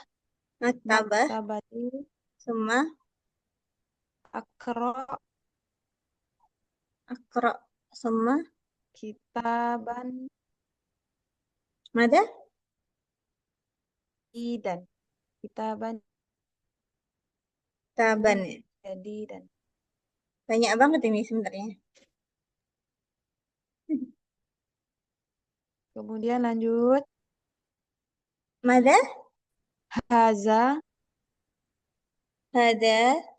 Speaker 1: Maktabah.
Speaker 3: Maktabati
Speaker 1: Summa.
Speaker 3: akro
Speaker 1: Akro. Summa.
Speaker 3: kitaban
Speaker 1: Mada?
Speaker 3: dan kitaban
Speaker 1: Taban ya.
Speaker 3: jadi dan
Speaker 1: Banyak banget ini sebenarnya.
Speaker 3: kemudian lanjut
Speaker 1: Mada?
Speaker 3: haza
Speaker 1: Hada.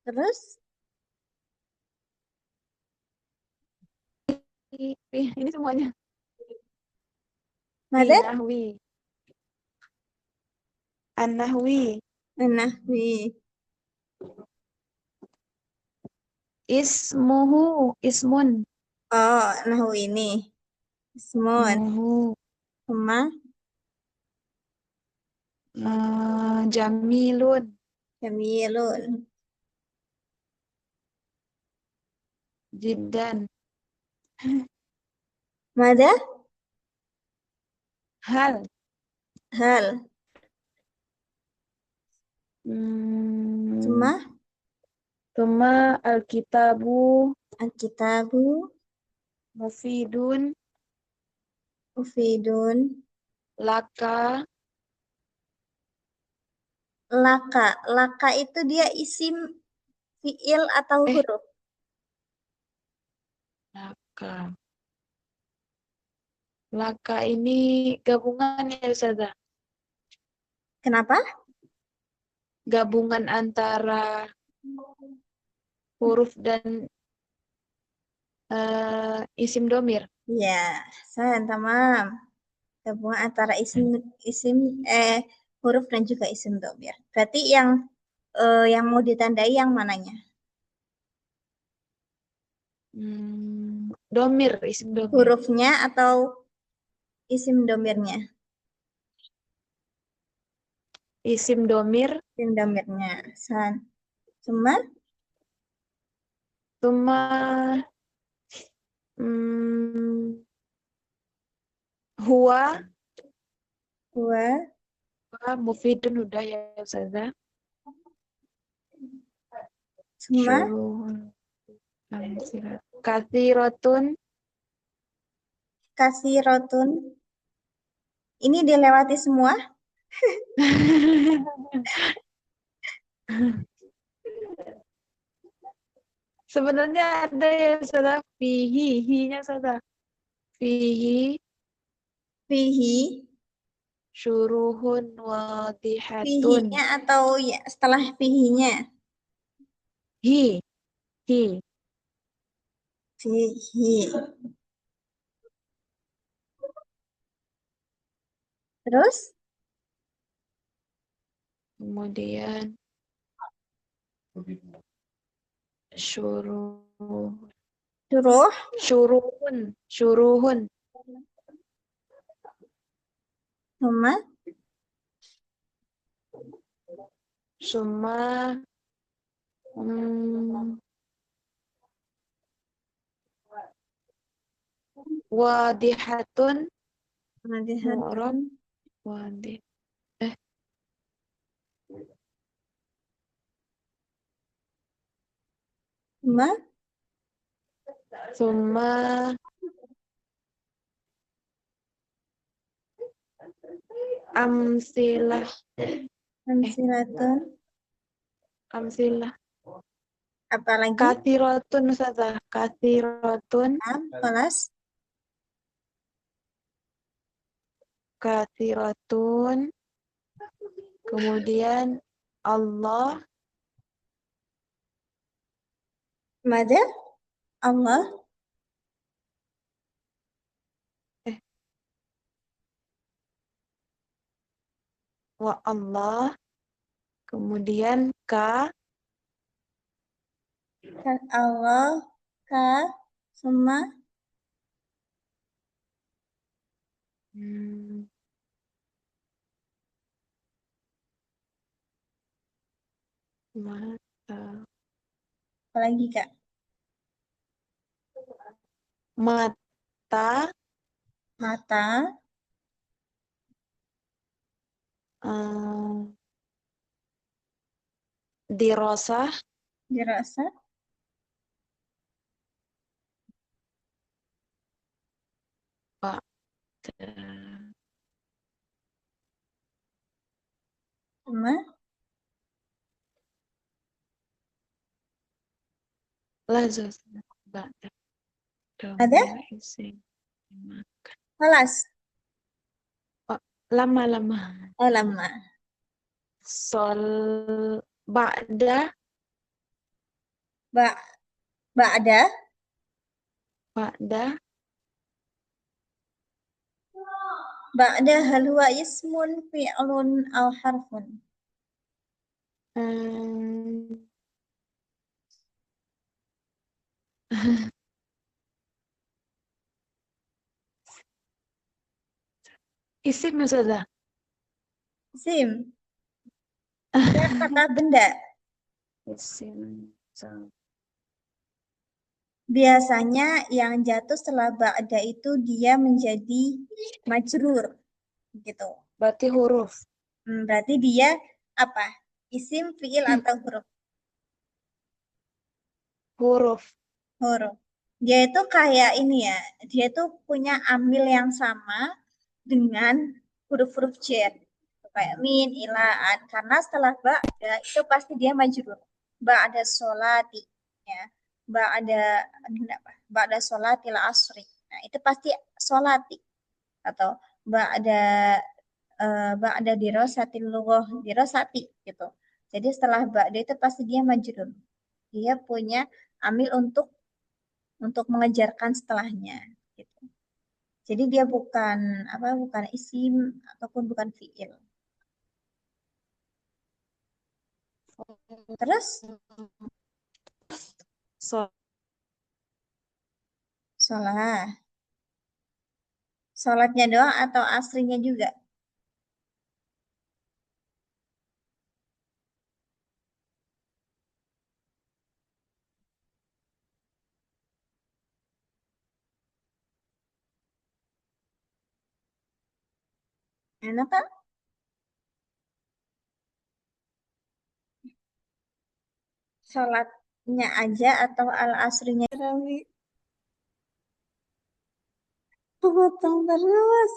Speaker 1: Terus?
Speaker 3: ini semuanya fi
Speaker 1: Mada?
Speaker 3: nahwi an-nahwi
Speaker 1: Nahwi.
Speaker 3: ismun
Speaker 1: Oh, nahwi ini. Ismun.
Speaker 3: muhu
Speaker 1: Summa.
Speaker 3: jamilun
Speaker 1: Jamilun.
Speaker 3: jiddan
Speaker 1: Mada?
Speaker 3: hal
Speaker 1: Hal.
Speaker 3: hmm,
Speaker 1: Summa.
Speaker 3: Tuma alkitabu
Speaker 1: Alkitabu.
Speaker 3: mufidun
Speaker 1: Ufidun.
Speaker 3: laka
Speaker 1: Laka. Laka itu dia isim fiil atau
Speaker 3: eh
Speaker 1: huruf?
Speaker 3: laka laka ini gabungan ya Ustazah.
Speaker 1: Kenapa?
Speaker 3: Gabungan antara huruf dan isim domir.
Speaker 1: Ya, saya tamam. Gabungan antara isim huruf dan juga isim domir. Berarti yang mau ditandai yang mananya?
Speaker 3: Domir, isim domir.
Speaker 1: Hurufnya atau isim domirnya?
Speaker 3: Isim domir,
Speaker 1: Isim domirnya. Cuma
Speaker 3: tuma hmm, huwa,
Speaker 1: dua,
Speaker 3: mufidun udah ya Ustazah.
Speaker 1: cuma
Speaker 3: Syuruhun, kathirotun,
Speaker 1: kasih rotun. Ini dilewati semua.
Speaker 3: Sebenarnya ada ya Ustazah, fihi, hi-nya Ustazah. Fihi,
Speaker 1: Fihi,
Speaker 3: syuruhun wadihatun.
Speaker 1: fihinya atau ya, setelah fihinya?
Speaker 3: Hi, hi.
Speaker 1: Fihi. Terus
Speaker 3: Kemudian syuruh,
Speaker 1: suruh,
Speaker 3: syuruhun.
Speaker 1: cuma
Speaker 3: Summa hmm, wadihatun
Speaker 1: madihatun,
Speaker 3: mu'rab wadi eh
Speaker 1: cuma
Speaker 3: summa Amsilah.
Speaker 1: Amsilatun.
Speaker 3: Amsilah.
Speaker 1: Apalagi?
Speaker 3: Kathirotun Ustazah. Kathirotun.
Speaker 1: Kelas.
Speaker 3: Kathirotun. Kemudian Allah.
Speaker 1: Mada? Allah.
Speaker 3: Wa Allah. Kemudian
Speaker 1: Allah. Ka. Suma.
Speaker 3: hmm, mata.
Speaker 1: Apalagi Kak?
Speaker 3: Mata.
Speaker 1: Mata.
Speaker 3: Dirosah.
Speaker 1: Dirasa.
Speaker 3: Pak.
Speaker 1: Suma.
Speaker 3: Lazos.
Speaker 1: Ada?
Speaker 3: Isi.
Speaker 1: Kelas.
Speaker 3: Lama-lama.
Speaker 1: Oh lama.
Speaker 3: Sol. Ba'da.
Speaker 1: Ba. Ba'da.
Speaker 3: Ba'da.
Speaker 1: Ba'da hal huwa ismun fi'lun aw harfun.
Speaker 3: Hmm, isim ya Ustazah?
Speaker 1: Isim. Ya, kata benda.
Speaker 3: Isim.
Speaker 1: Biasanya yang jatuh setelah ba'da itu dia menjadi majrur gitu.
Speaker 3: Berarti huruf.
Speaker 1: Berarti dia apa? Isim, fiil atau huruf?
Speaker 3: Huruf.
Speaker 1: Huruf. Dia itu kayak ini ya. Dia itu punya amil yang sama dengan huruf-huruf jar. Kayak min, ilaan. Karena setelah ba'da itu pasti dia majrur. Ba'da sholati. Ya. Ba'da apa? Ba'da sholatil asri. Nah, itu pasti sholati. Atau ba'da ba'da dirasatil lughah dirasati gitu. Jadi setelah ba'da itu pasti dia majrur. Dia punya amil untuk mengejarkan setelahnya gitu. Jadi dia bukan apa bukan isim ataupun bukan fiil. Terus
Speaker 3: So,
Speaker 1: sholat. Sholatnya doang atau asrinya juga? Enak kan? Sholatnya aja atau al asrinya? Rawi. Potong terus.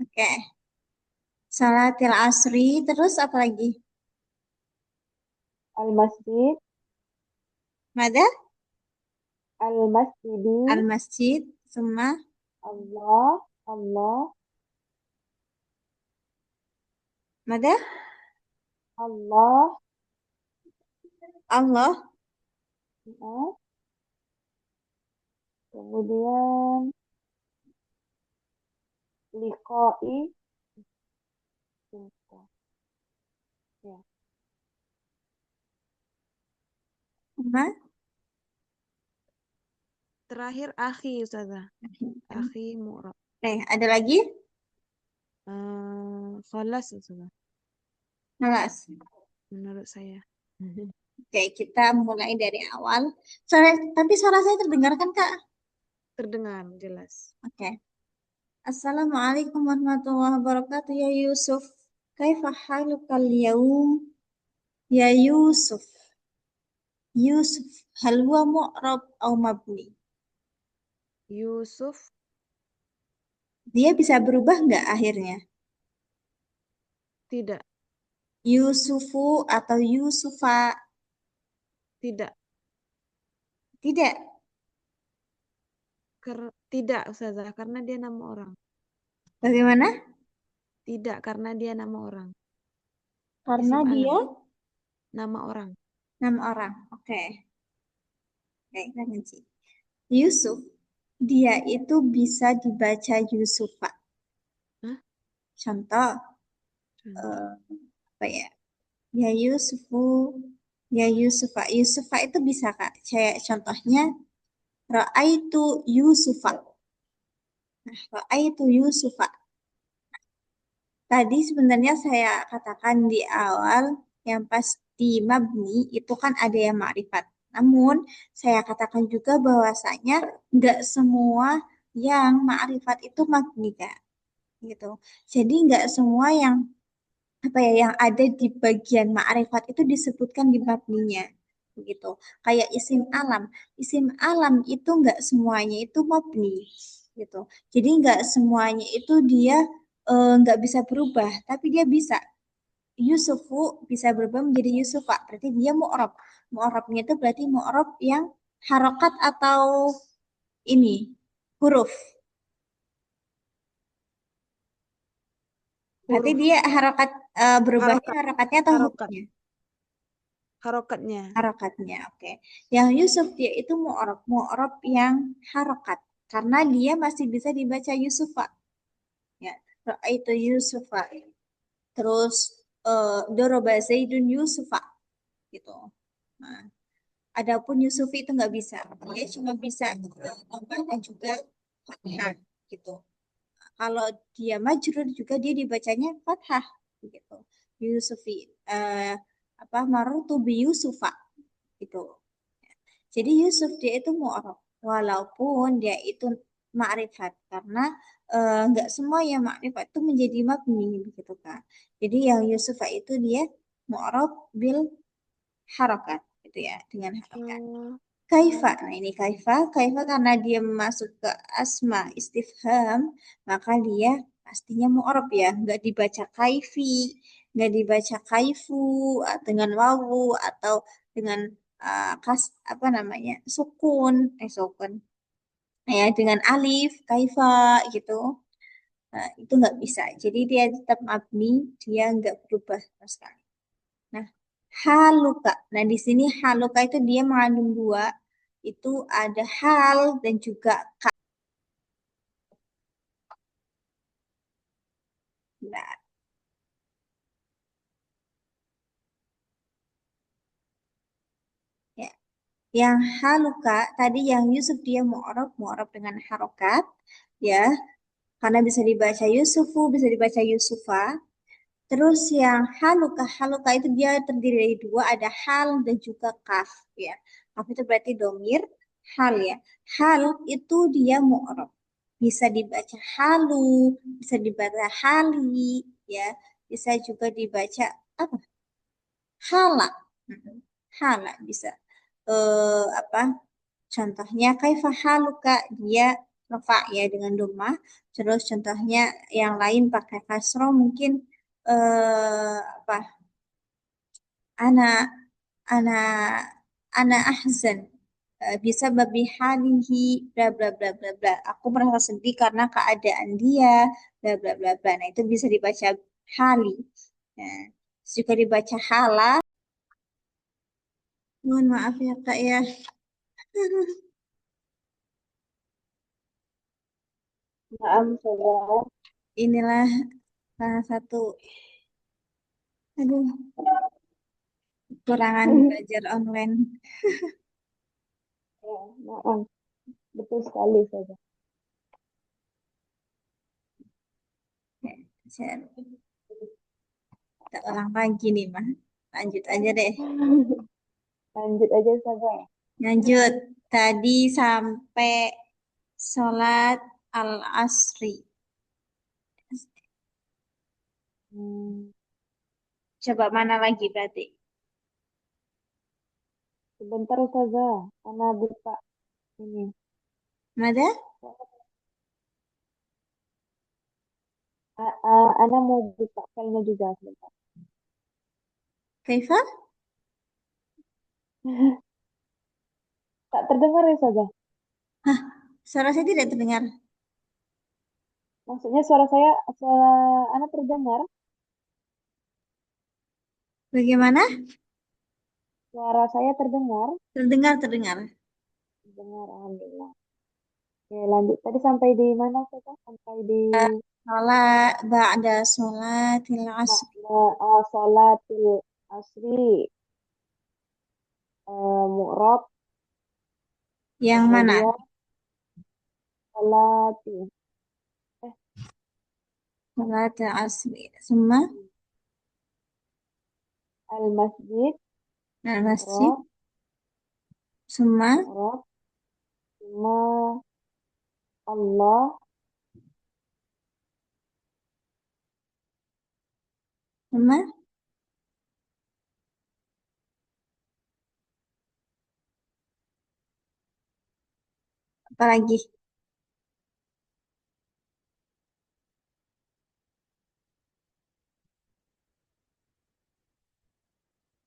Speaker 1: Oke. Sholatil asri terus apa lagi?
Speaker 2: Al-masjid,
Speaker 1: Mada?
Speaker 2: al-masjidi,
Speaker 1: Al masjid. Suma.
Speaker 2: Allah, Allah,
Speaker 1: Mada?
Speaker 2: Allah,
Speaker 1: Allah.
Speaker 2: ya. Kemudian liqa'i, cinta. Ya.
Speaker 1: Suma.
Speaker 3: terakhir akhi Ustazah. Akhi mu'rab.
Speaker 1: Ada lagi?
Speaker 3: Khalas Ustazah.
Speaker 1: Malas.
Speaker 3: Menurut saya.
Speaker 1: Oke, kita mulai dari awal. Tapi suara saya terdengar kan, Kak?
Speaker 3: Terdengar jelas.
Speaker 1: Oke. Assalamualaikum warahmatullahi wabarakatuh, ya Yusuf. Kaifa halukal yaum? Ya Yusuf. Yusuf, hal huwa mu'rab au mabni?
Speaker 3: Yusuf,
Speaker 1: Dia bisa berubah nggak akhirnya?
Speaker 3: tidak,
Speaker 1: Yusufu atau Yusufa?
Speaker 3: tidak,
Speaker 1: Tidak.
Speaker 3: tidak, Ustazah, karena dia nama orang.
Speaker 1: Bagaimana?
Speaker 3: Tidak, karena dia nama orang.
Speaker 1: Karena
Speaker 3: Isim
Speaker 1: dia
Speaker 3: alam, nama orang.
Speaker 1: nama orang. Oke. Oke, kita ngaji. Yusuf, dia itu bisa dibaca Yusufa.
Speaker 3: Hah?
Speaker 1: Contoh,
Speaker 3: Contoh.
Speaker 1: eh, apa ya? Ya Yusufu, ya Yusufa. Yusufa itu bisa Kak. Kayak contohnya, Ra'aitu Yusufa. Nah, Ra'aitu Yusufa. Tadi sebenarnya saya katakan di awal yang pas di mabni itu kan ada yang ma'rifat. Namun saya katakan juga bahwasanya nggak semua yang ma'rifat itu mabni Kak. Gitu. Jadi nggak semua yang apa ya yang ada di bagian ma'rifat itu disebutkan di mabninya. Begitu. Kayak isim alam. Isim alam itu nggak semuanya itu mabni. Gitu. Jadi nggak semuanya itu dia nggak bisa berubah, tapi dia bisa. Yusufu bisa berubah menjadi Yusufa. Berarti dia mu'rab. Mu'rabnya itu berarti mu'rab yang harokat atau ini huruf. Berarti
Speaker 3: Huruf,
Speaker 1: dia harokat berubahnya
Speaker 3: harokat,
Speaker 1: harokatnya atau
Speaker 3: harokat,
Speaker 1: hurufnya?
Speaker 3: harokatnya.
Speaker 1: Harokatnya, oke. Yang Yusuf dia itu mu'rab. Mu'rab yang harokat. Karena dia masih bisa dibaca Yusufa. Ya, itu Yusufa. Terus doroba Zaidun Yusufa gitu. Nah, adapun Yusuf itu nggak bisa. Dia cuma bisa tambah dan juga fathah gitu. Kalau dia majrur juga dia dibacanya fathah gitu. Yusufi apa marutu bi Yusufa gitu. Jadi Yusuf dia itu mu'rab walaupun dia itu ma'rifat karena nggak semua yang ma'rifat itu menjadi mabni begitu kan. Jadi yang Yusuf itu dia mu'rab bil harakat gitu ya dengan harakat.
Speaker 3: Oh,
Speaker 1: Kaifa. Nah, ini kaifa. Kaifa karena dia masuk ke asma istifham, maka dia pastinya mu'rab ya. Nggak dibaca kaifi, nggak dibaca kaifu dengan wawu atau dengan kas apa namanya sukun, sukun. Ya, dengan alif, kaifa gitu. Nah, itu nggak bisa. Jadi dia tetap mabni, dia nggak berubah sama sekali. Nah, haluka. Nah, di sini haluka itu dia mengandung dua. Itu ada hal dan juga ka. Nah, ya. Yang haluka tadi yang Yusuf dia mu'rab, mu'rab dengan harokat, ya. Karena bisa dibaca Yusufu, bisa dibaca Yusufa. Terus yang haluka, haluka itu dia terdiri dari dua, ada hal dan juga kaf, ya. Kaf itu berarti domir, hal ya. Hal itu dia mu'rab. Bisa dibaca halu, bisa dibaca hali, ya. Bisa juga dibaca apa? Hala. Mm-mm. Hala bisa. Apa? Contohnya kaifa haluka dia rafa ya dengan domah. Terus contohnya yang lain pakai kasroh mungkin apa? Ana ana ana ahzan. Bisa babi halihi bla bla bla bla bla. Aku merasa sedih karena keadaan dia bla bla bla bla. Nah, itu bisa dibaca hali. Nah, juga dibaca hala. Mohon maaf ya Kak ya.
Speaker 2: Naam, saudara.
Speaker 1: Inilah salah satu aduh kurangan belajar online.
Speaker 2: Ya, naam. Betul sekali, saudara.
Speaker 1: Ya, saya tak ulang lagi nih mah. Lanjut aja deh.
Speaker 2: Lanjut aja, saudara.
Speaker 1: Lanjut. Tadi sampai sholat al-asri.
Speaker 2: Hmm,
Speaker 1: Coba mana lagi berarti?
Speaker 2: sebentar, saudara. Ana buka ini.
Speaker 1: Ada?
Speaker 2: Ana mau buka filenya juga sebentar.
Speaker 1: Kaifa?
Speaker 2: Tak terdengar ya saja.
Speaker 1: Hah, suara saya tidak terdengar.
Speaker 2: Maksudnya suara Ana terdengar.
Speaker 1: Bagaimana?
Speaker 2: Suara saya terdengar.
Speaker 1: Terdengar, terdengar.
Speaker 2: Terdengar, alhamdulillah. Oke, lanjut. Tadi sampai di mana saja? Sampai di
Speaker 1: Salat, ba'da salatil asr.
Speaker 2: sholatil asri, mu'rab,
Speaker 1: Yang mana?
Speaker 2: kemudian sholati, eh,
Speaker 1: Salatil asri. Semua
Speaker 2: al-masjid,
Speaker 1: al-masjid.
Speaker 2: mu'rab,
Speaker 1: Semua,
Speaker 2: mu'rab, ma Allah,
Speaker 1: semua. Apalagi?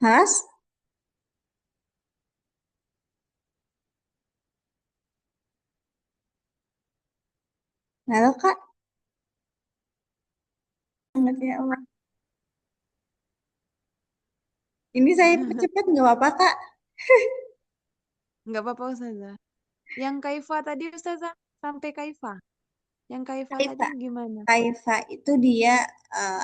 Speaker 1: Halas? Halo, Kak. Ya Allah. Ini saya percepat nggak apa-apa, Kak.
Speaker 3: Nggak apa-apa Ustazah. Yang kaifa tadi Ustazah, sampai kaifa. Yang kaifa tadi
Speaker 1: Kaifa.
Speaker 3: gimana?
Speaker 1: Kaifa itu dia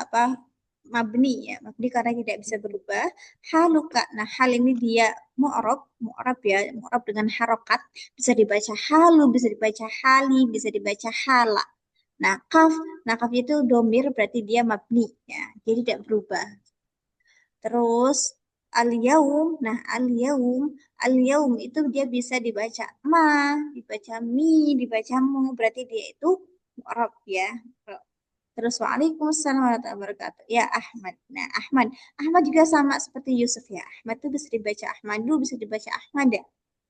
Speaker 1: apa mabni ya, mabni karena tidak bisa berubah. Haluka, nah hal ini dia mu'rab ya, mu'rab dengan harokat, bisa dibaca halu, bisa dibaca hali, bisa dibaca hala. Nah kaf, nah kaf itu domir berarti dia mabni ya, jadi tidak berubah. Terus al-yaum, nah al-yaum itu dia bisa dibaca ma, dibaca mi, dibaca mu, berarti dia itu mu'rab ya. Terus waalaikumsalam warahmatullahi wabarakatuh. Ya Ahmad. Nah Ahmad juga sama seperti Yusuf ya. Ahmad itu bisa dibaca Ahmadu, bisa dibaca Ahmad ya.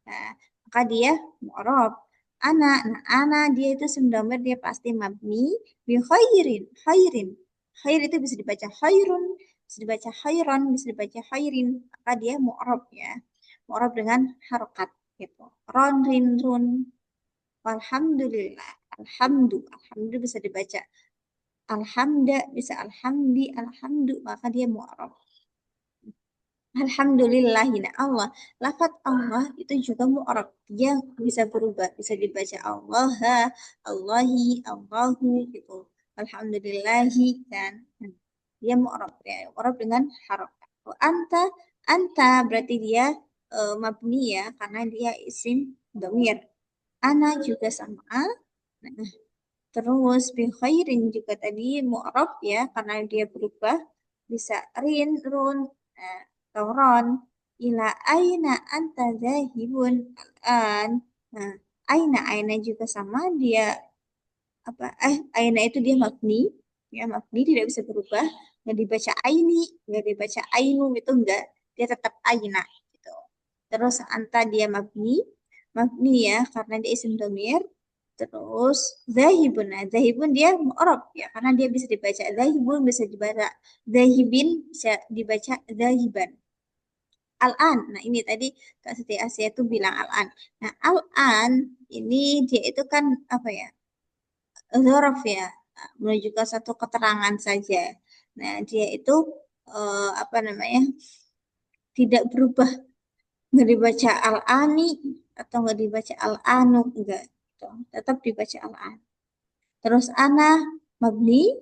Speaker 1: Nah, maka dia mu'rab. Ana dia itu sendiri dia pasti mabni bi khairin. Khair itu bisa dibaca khairun, bisa dibaca khairon, bisa dibaca khairin. Maka dia mu'rab ya. Mu'rab dengan harokat gitu. Ron, rin, run. Alhamdulillah. Alhamdulillah bisa dibaca alhamda, bisa alhamdu, maka dia mu'rab. Alhamdulillahina Allah. Lafat Allah itu juga mu'rab. Dia bisa berubah, bisa dibaca Allah, Allahi, Allahu gitu. Alhamdulillahi kan. Dia mu'rab ya. Mu'rab dengan harokat. Anta berarti dia mabni ya karena dia isim domir. Ana juga sama. Nah, terus bi khairin juga tadi mu'rab ya karena dia berubah bisa rin, run, nah, atau ron. Ila aina anta zahibun an. Nah, aina juga sama dia apa aina itu dia mabni ya mabni tidak bisa berubah nggak dibaca aini nggak dibaca ainu itu enggak dia tetap aina gitu. Terus anta dia mabni ya karena dia isim domir. Terus zahibun, nah zahibun dia mu'rab ya karena dia bisa dibaca zahibun, bisa dibaca zahibin, bisa dibaca zahiban. Al-an, nah ini tadi Kak Siti Asia itu bilang al-an. Nah al-an ini dia itu kan apa ya, dzaraf ya, menunjukkan satu keterangan saja. Nah dia itu apa namanya, tidak berubah, nggak dibaca al-ani atau nggak dibaca al-anu, enggak. Gitu. Tetap dibaca al-an. Terus ana mabni,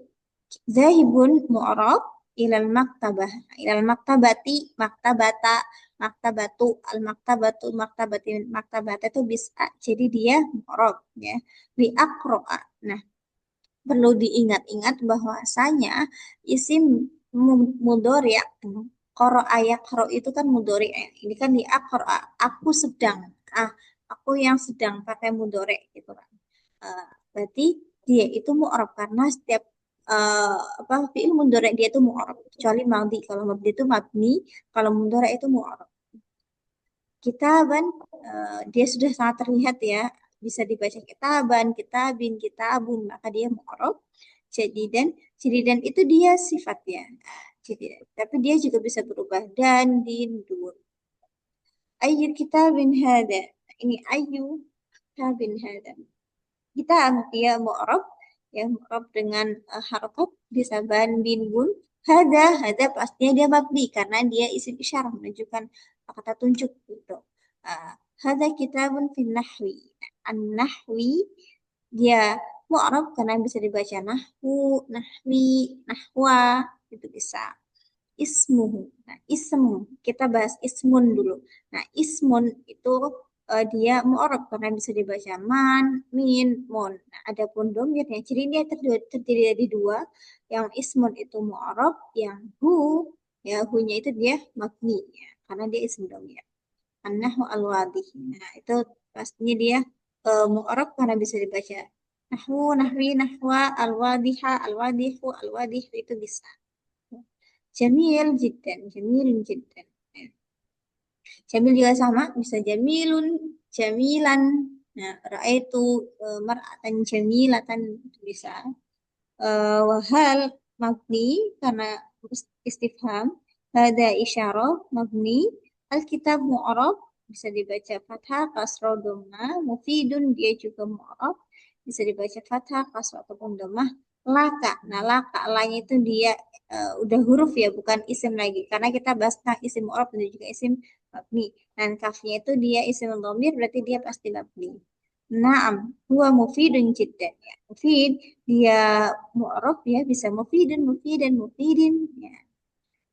Speaker 1: zahibun mu'rab, ilal maktabati, maktabata, maktabatu, al maktabatu, maktabati, maktabata itu bisa jadi dia mu'rab ya. Li akroa. Nah, perlu diingat-ingat bahwasanya isim mudhari qara yaqra itu kan mudhari. Ini kan di akra, aku sedang. Ah, aku yang sedang pakai mudhari gitu kan. Berarti dia itu mu'rab karena setiap apa fi'il mudhari dia itu mu'rab kecuali madhi. Kalau madhi itu mabni, kalau mudhari itu mu'rab. Kita dia sudah sangat terlihat ya bisa dibaca kitaban, kitabin, kitabun, maka dia mu'arab. Jadidan itu dia sifatnya. Jadi, tapi dia juga bisa berubah dan, din, dun. Ayu kitabin hada. Ini ayu kitabin hada. Kita dia mu'rab ya mu'rab dengan harakat bisa bandin bun hada pastinya dia mabni karena dia isim isyarah menunjukkan kata tunjuk gitu. Hada kitabun fin nahwi. An-nahwi dia mu'rab karena bisa dibaca nahwu, nahwi, nahwa itu bisa. Ismuhu. Nah, ism kita bahas ismun dulu. Nah, ismun itu dia mu'arab karena bisa dibaca man, min, mon. Nah, adapun domirnya, jadi dia terdiri dari dua. Yang ismun itu mu'arab, yang ya hu-nya itu dia mabni ya, karena dia ism domir. An-nahwu al-wadih. Nah, itu pastinya dia mu'arab karena bisa dibaca nahwu, nahwi, nahwa, al-wadiha, al-wadihu, al-wadih itu bisa. Jamil jiddan, jamilun jiddan. Jamil juga sama, bisa jamilun, jamilan. Nah, raaitu mar'atan jamilatan itu bisa. Wahal mabni karena istifham. Hada isyarah mabni. Alkitab mu'arab bisa dibaca fathah, kasrah, dhammah. Mufidun dia juga mu'arab bisa dibaca fathah, kasrah ataupun dhammah. Laka, nah laka lanya itu dia udah huruf ya bukan isim lagi karena kita bahas tentang isim mu'arab dan juga isim mabni. Dan kafnya itu dia isim dhamir berarti dia pasti mabni. Naam, huwa mufidun jiddan ya. Mufid dia mu'arab ya bisa mufidun, mufidin, mufidin ya.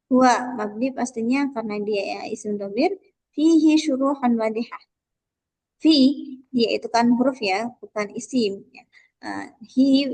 Speaker 1: Huwa mabni pastinya karena dia ya isim dhamir fihi syuruhan wadihah. Fi dia itu kan huruf ya, bukan isim ya. Hi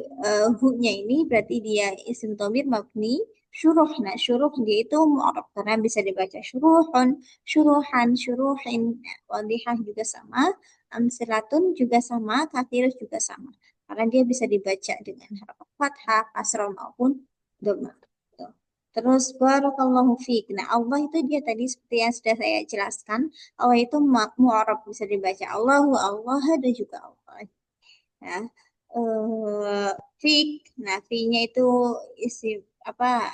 Speaker 1: hu-nya ini berarti dia isim dhamir mabni syuruh. Nah, syuruh dia itu mu'arab karena bisa dibaca syuruhun, syuruhan, syuruhin. Nah, wadihah juga sama, amsilatun juga sama, kathirus juga sama. Karena dia bisa dibaca dengan harakat fathah, kasrah maupun dhammah. Tuh. Terus barakallahu fiik. Nah, Allah itu dia tadi seperti yang sudah saya jelaskan, Allah itu mu'arab bisa dibaca Allahu, Allah ada juga Allah. Ya. Fik. Nah, fi-nya itu isi apa?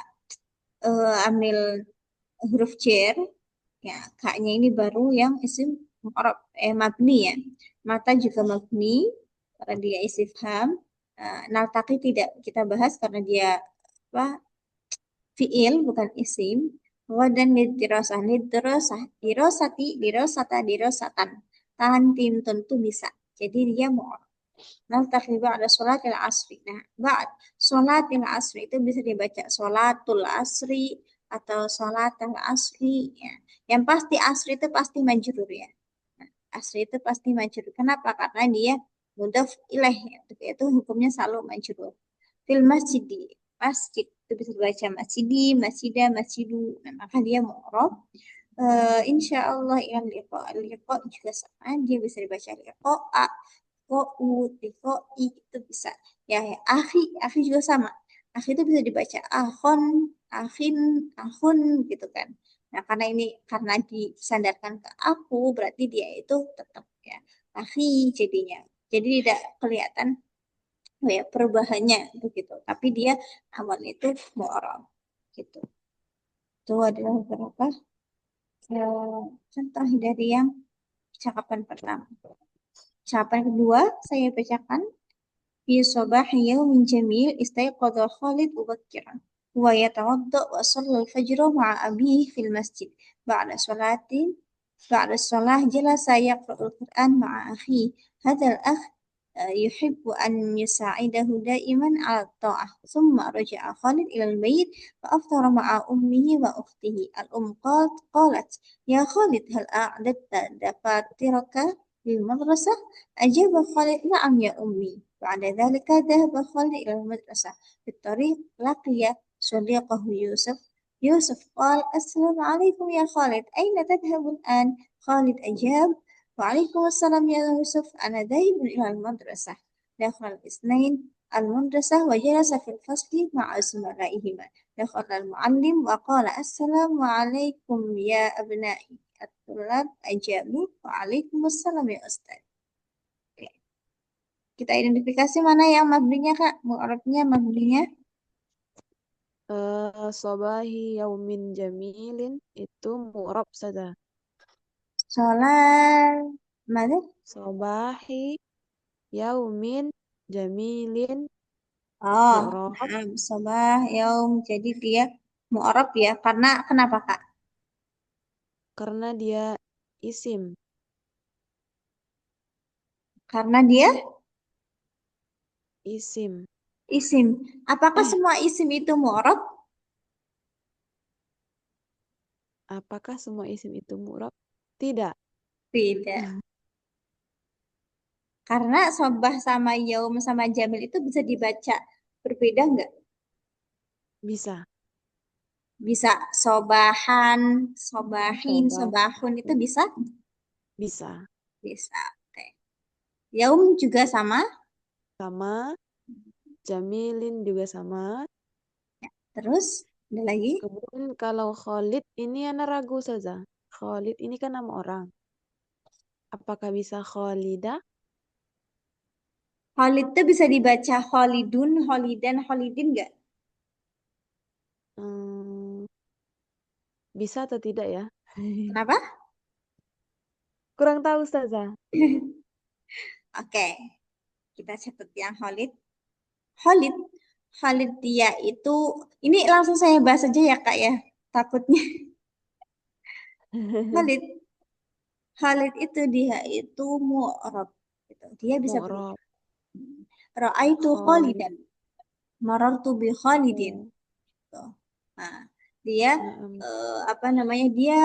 Speaker 1: Ambil huruf jar. Ya, kak-nya ini baru yang isim mu'arab mabni ya. Mata juga mabni karena dia istifham. Naltaqi tidak kita bahas karena dia apa? Fiil bukan isim. Dan dirosah, dirosati, dirosata, dirosatan. Tahan tin tentu bisa. Jadi dia mu'arab. Naltaqi ba'da sholatil asri. Nah, sholatil asri itu bisa dibaca sholatul asri atau sholatul asri. Ya. Yang pasti asri itu pasti majrur ya. Nah, asri itu pasti majrur. Kenapa? Karena dia mudhaf ilaih. Ya. Itu hukumnya selalu majrur. Fil masjidi. Masjid. Itu bisa dibaca masjidi, masjidah, masjidu. Nah, maka dia mu'arab. Insya Allah ilan liqa. Liqa juga sama. Dia bisa dibaca liqa. Itu bisa ya akhi juga sama akhi itu bisa dibaca akhon akhin akhun gitu kan nah karena disandarkan ke aku berarti dia itu tetap ya akhi jadinya jadi tidak kelihatan ya perubahannya begitu tapi dia awalnya itu mu'arab gitu itu adalah beberapa contoh dari yang percakapan pertama percakapan kedua saya bacakan في صباح يوم جميل استيقظ خالد مبكرا ويتوضأ وصلى الفجر مع أبيه في المسجد بعد صلاة بعد الصلاة جلس يقرأ القرآن مع أخيه هذا الأخ يحب أن يساعده دائما على الطاعة ثم رجع خالد إلى البيت فأفطر مع أمه وأخته الأم قالت يا خالد هل أعددت دفاترك للمدرسة؟ أجاب خالد نعم يا أمي بعد ذلك ذهب خالد إلى المدرسة في الطريق لقي صديقه يوسف قال السلام عليكم يا خالد أين تذهب الآن؟ خالد أجاب وعليكم السلام يا يوسف أنا ذاهب إلى المدرسة دخل الاثنين المدرسة وجلس في الفصل مع زملائهما دخل المعلم وقال السلام عليكم يا أبنائي الطلاب أجابوا وعليكم السلام يا أستاذ Kita identifikasi mana yang mabninya, Kak? Mu'rabnya, mabninya.
Speaker 3: Sobahi yaumin jamilin itu mu'rab saja.
Speaker 1: Sholat. Mana?
Speaker 3: Sobahi yaumin jamilin
Speaker 1: Oh,
Speaker 3: mu'rab
Speaker 1: nah, sobah, yaum. Jadi dia mu'rab ya. Karena kenapa, Kak?
Speaker 3: karena dia isim.
Speaker 1: Karena dia
Speaker 3: Isim.
Speaker 1: isim. Apakah
Speaker 3: Eh,
Speaker 1: semua isim itu mu'rab?
Speaker 3: apakah semua isim itu mu'rab? Tidak.
Speaker 1: Tidak. Karena sobah sama yaum sama jamil itu bisa dibaca berbeda nggak?
Speaker 3: Bisa.
Speaker 1: Bisa sobahan, sobahin,
Speaker 3: Sobat.
Speaker 1: sobahun itu bisa?
Speaker 3: Bisa.
Speaker 1: Bisa. Oke. Yaum juga sama.
Speaker 3: Sama. Jamilin juga sama.
Speaker 1: Terus ada lagi.
Speaker 3: Kemudian kalau Khalid ini anak ragu saja. Khalid ini kan nama orang. Apakah bisa Khalidah?
Speaker 1: Khalid itu bisa dibaca Khalidun, Khalidan, Khalidin nggak?
Speaker 3: Hmm, bisa atau tidak ya?
Speaker 1: Kenapa?
Speaker 3: Kurang tahu saja.
Speaker 1: Oke, kita catat yang Khalid. Khalid, Khalid dia itu, ini langsung saya bahas aja ya Kak ya. Takutnya Khalid, Khalid itu dia itu mu'rab. Gitu. Dia bisa
Speaker 3: Mu'rab.
Speaker 1: berubah. Ra'aitu
Speaker 3: Khalid.
Speaker 1: Khalidan, marartu bi Khalidin. Tuh. Nah, dia
Speaker 3: Naam.
Speaker 1: apa namanya? Dia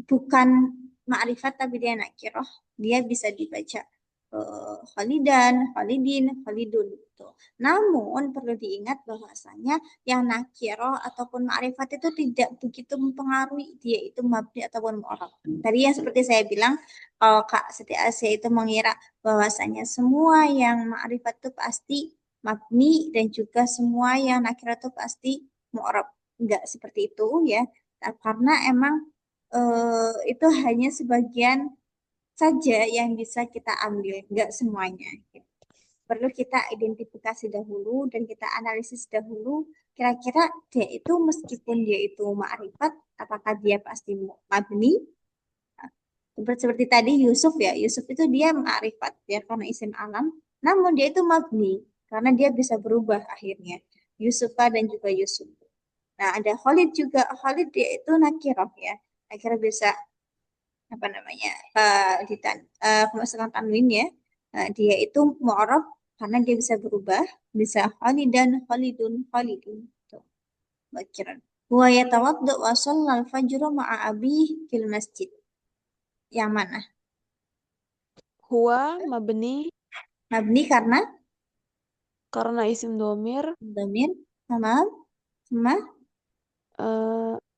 Speaker 1: bukan ma'rifat tapi dia nakirah. Dia bisa dibaca Khalidan, Khalidin, Khalidun gitu. Namun perlu diingat bahwasanya yang nakirah ataupun ma'rifat itu tidak begitu mempengaruhi dia itu mabni ataupun mu'rab. Tadi yang seperti saya bilang, kalau Kak Siti Asya itu mengira bahwasanya semua yang ma'rifat itu pasti mabni dan juga semua yang nakirah itu pasti mu'rab. Enggak seperti itu ya. Nah, karena emang itu hanya sebagian saja yang bisa kita ambil, enggak semuanya. Perlu kita identifikasi dahulu dan kita analisis dahulu kira-kira dia itu meskipun dia itu ma'rifat, apakah dia pasti mabni? Seperti tadi Yusuf ya, Yusuf itu dia ma'rifat ya karena isim alam, namun dia itu mabni karena dia bisa berubah akhirnya. Yusufa dan juga Yusuf. Nah, ada Khalid juga. Khalid dia itu nakirah ya. Nakirah bisa apa namanya? Pemasukan tanwin ya. Dia itu mu'rab karena dia bisa berubah, bisa Khalidan, Khalidun, Khalidun. Tuh, nakirah. Wa yatawaddu wa shallal fajra ma'a abih fil masjid. Yang mana?
Speaker 3: Huwa mabni
Speaker 1: Mabni karena
Speaker 3: karena isim domir.
Speaker 1: domir sama sama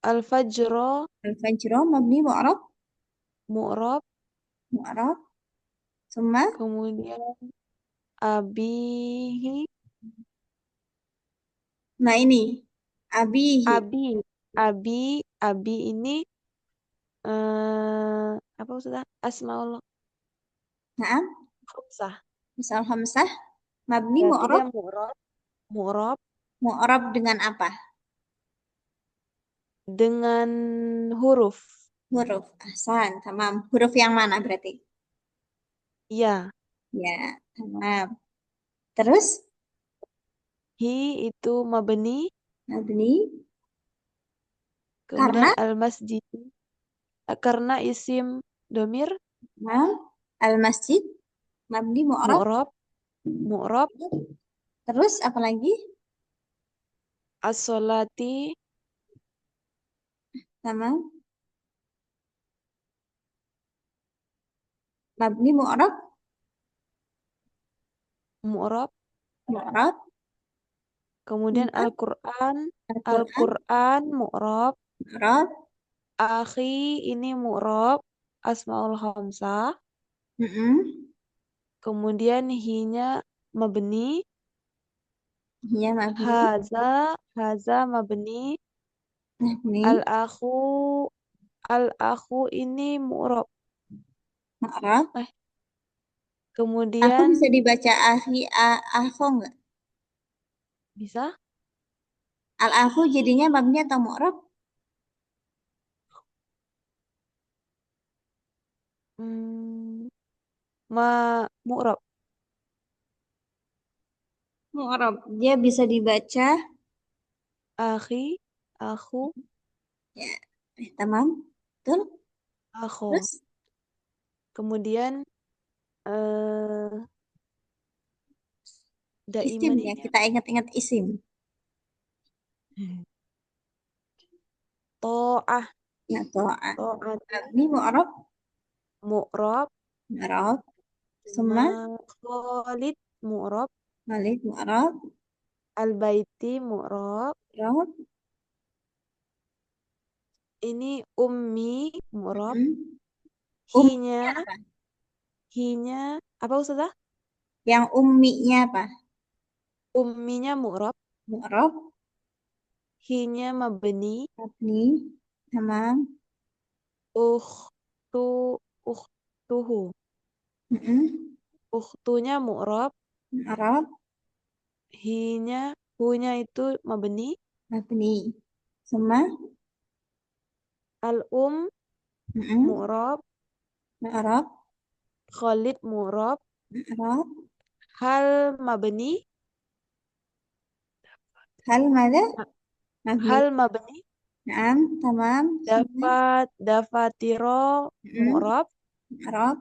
Speaker 3: Al-fajro
Speaker 1: al-fajr mabni mu'rab
Speaker 3: mu'rab.
Speaker 1: mu'rab sama
Speaker 3: Kemudian abihi.
Speaker 1: nah ini abihi.
Speaker 3: Abi. Abi ini apa maksudnya? Asmaul
Speaker 1: Nah,
Speaker 3: khamsah.
Speaker 1: misal hamzah mabni
Speaker 3: Berarti
Speaker 1: mu'rab
Speaker 3: dia mu'rab. Mu'rab
Speaker 1: mu'rab dengan apa?
Speaker 3: dengan huruf.
Speaker 1: Huruf. Ahsan, tamam. Huruf yang mana berarti?
Speaker 3: Ya,
Speaker 1: Ya, tamam. Terus
Speaker 3: hi itu mabni.
Speaker 1: mabni
Speaker 3: Kemudian
Speaker 1: karena
Speaker 3: al-masjid karena isim domir
Speaker 1: tamam. Al-masjid mabni mu'rab.
Speaker 3: mu'rab. Mu'rab
Speaker 1: Terus apa lagi?
Speaker 3: as-solati
Speaker 1: Tamam. Mabni mu'rab
Speaker 3: mu'rab.
Speaker 1: mu'rab
Speaker 3: Kemudian
Speaker 1: dengan
Speaker 3: Al-Quran.
Speaker 1: Al-Qur'an
Speaker 3: Al-Quran mu'rab.
Speaker 1: mu'rab.
Speaker 3: Akhi ini mu'rab. Asmaul khamsah.
Speaker 1: Mm-mm.
Speaker 3: Kemudian hinya mabni.
Speaker 1: Ya, mabni.
Speaker 3: Haza mabni.
Speaker 1: Mabni
Speaker 3: Al-akhu. Al-akhu ini mu'rab.
Speaker 1: mu'rab.
Speaker 3: Eh,
Speaker 1: Aku
Speaker 3: Kemudian
Speaker 1: bisa dibaca akho nggak?
Speaker 3: bisa
Speaker 1: Al-akhu jadinya mabni atau mu'rab?
Speaker 3: hmm, mu'rab.
Speaker 1: Mu'rab. Dia bisa dibaca
Speaker 3: Akhi, aku,
Speaker 1: ya. Tamam. Betul.
Speaker 3: aku.
Speaker 1: Terus
Speaker 3: Kemudian
Speaker 1: isim
Speaker 3: daiman
Speaker 1: ya.
Speaker 3: ini
Speaker 1: Kita ingat-ingat isim.
Speaker 3: to'ah,
Speaker 1: Ya, to'ah.
Speaker 3: to'atun,
Speaker 1: Mabni mu'rab.
Speaker 3: mu'rab,
Speaker 1: Mu'rab.
Speaker 3: ma
Speaker 1: Summa.
Speaker 3: khalid, mu'rab,
Speaker 1: Malik mu'rab.
Speaker 3: al-baiti, mu'rab,
Speaker 1: Mu'rab.
Speaker 3: ini ummi, mu'rab,
Speaker 1: Mm-mm. Umminya
Speaker 3: hinya,
Speaker 1: apa?
Speaker 3: hinya, apa Ustazah?
Speaker 1: Yang umminya apa?
Speaker 3: Umminya mu'rab,
Speaker 1: Mu'rab.
Speaker 3: hinya mabni,
Speaker 1: Mabni. Tamam.
Speaker 3: ukhtu, ukhtuhu,
Speaker 1: Mm-mm.
Speaker 3: ukhtunya mu'rab,
Speaker 1: Mu'rab.
Speaker 3: hinya, hunya itu mabni,
Speaker 1: Mabni. Summa.
Speaker 3: al-um,
Speaker 1: Mm-mm.
Speaker 3: mu'rab,
Speaker 1: Mu'rab.
Speaker 3: khalid mu'rab,
Speaker 1: Mu'rab.
Speaker 3: hal mabni,
Speaker 1: Hal mada? Mabni.
Speaker 3: hal mabni,
Speaker 1: Naam. Tamam. Summa.
Speaker 3: dafatiro
Speaker 1: Mm-mm.
Speaker 3: mu'rab,
Speaker 1: Mu'rab.